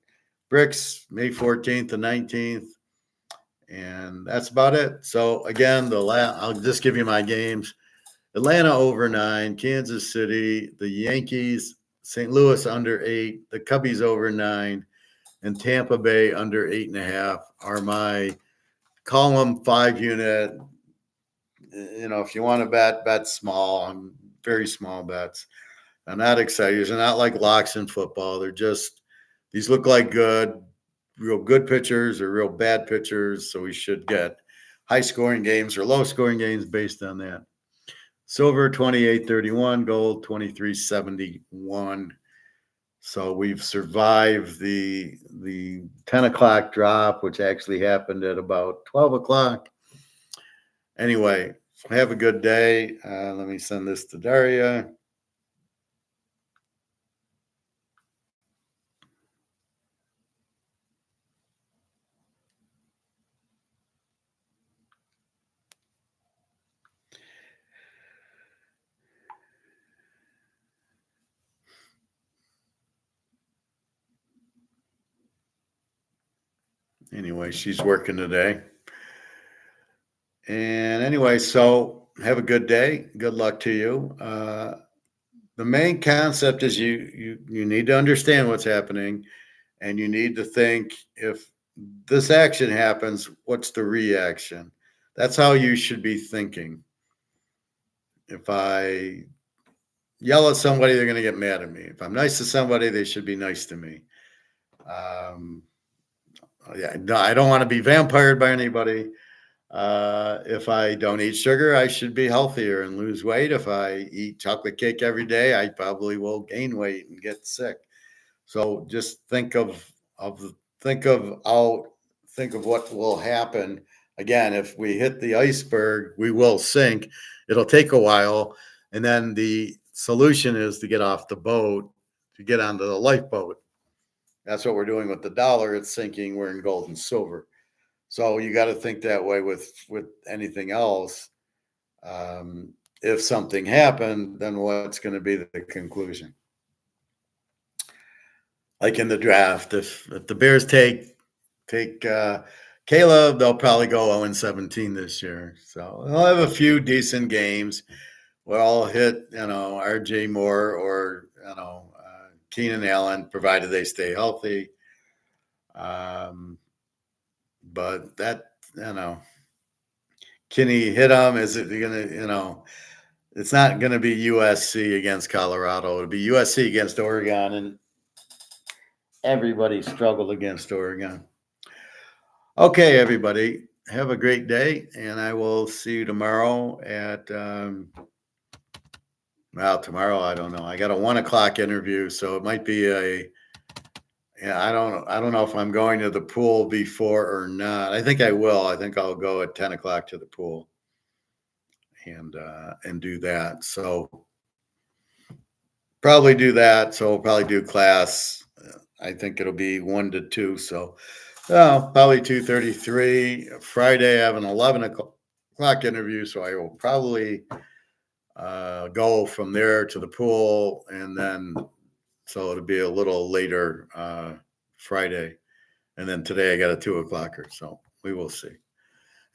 Brics, May 14th and 19th. And that's about it. So again, I'll just give you my games. Atlanta over 9, Kansas City, the Yankees, St. Louis under 8, the Cubbies over 9, and Tampa Bay under 8.5 are my column 5 unit. If you want to bet small. I'm very small bets. I'm not excited. They're not like locks in football. These look like real good pitchers or real bad pitchers. So we should get high scoring games or low scoring games based on that. Silver 28.31, gold 23.71. So we've survived the 10 o'clock drop, which actually happened at about 12 o'clock. Anyway, have a good day. Let me send this to Daria. Anyway, she's working today. And anyway, so have a good day. Good luck to you. The main concept is you need to understand what's happening, and you need to think, if this action happens, what's the reaction? That's how you should be thinking. If I yell at somebody, they're going to get mad at me. If I'm nice to somebody, they should be nice to me. No, I don't want to be vampired by anybody. If I don't eat sugar, I should be healthier and lose weight. If I eat chocolate cake every day, I probably will gain weight and get sick. So just think of what will happen. Again, if we hit the iceberg, we will sink. It'll take a while, and then the solution is to get off the boat, to get onto the lifeboat. That's what we're doing with the dollar. It's sinking. We're in gold and silver. So you got to think that way with anything else. If something happened, then what's going to be the conclusion? Like in the draft, if the Bears take Caleb, they'll probably go 0-17 this year. So they'll have a few decent games. We'll all hit, R.J. Moore or, Keenan Allen, provided they stay healthy. But that, can he hit them? Is it going to, it's not going to be USC against Colorado. It'll be USC against Oregon, and everybody struggled against Oregon. Okay, everybody, have a great day, and I will see you tomorrow at, tomorrow, I don't know. I got a 1 o'clock interview, so it might be I don't know if I'm going to the pool before or not. I think I will. I think I'll go at 10 o'clock to the pool and do that. So probably do that. So we'll probably do class I think it'll be 1 to 2. So, well, probably 2:33. Friday, I have an 11 o'clock interview, so I will probably go from there to the pool, and then so it'll be a little later Friday, and then today I got a 2 o'clocker. So we will see.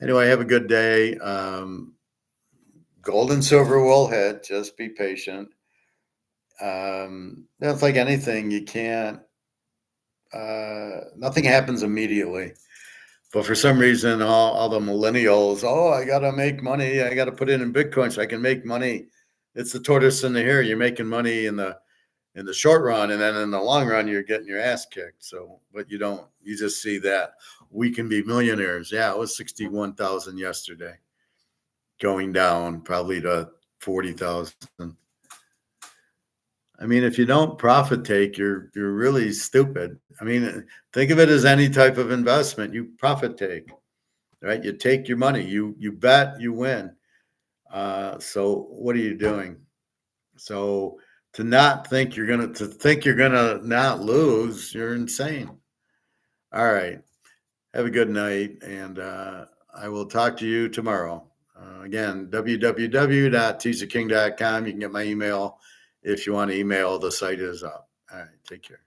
Anyway, have a good day. Gold and silver will hit. Just be patient. That's like anything. You can't. Nothing happens immediately. But for some reason, all the millennials, oh, I got to make money. I got to put it in Bitcoin so I can make money. It's the tortoise and the hare. You're making money in the short run, and then in the long run, you're getting your ass kicked. So, but you don't. You just see that we can be millionaires. Yeah, it was 61,000 yesterday, going down probably to 40,000. I mean, if you don't profit take, you're really stupid. I mean, think of it as any type of investment. You profit take, right? You take your money. You bet, you win. So what are you doing? So to think you're gonna not lose, you're insane. All right. Have a good night, and I will talk to you tomorrow. Again, www.teaserking.com. You can get my email if you want to email. The site is up. All right. Take care.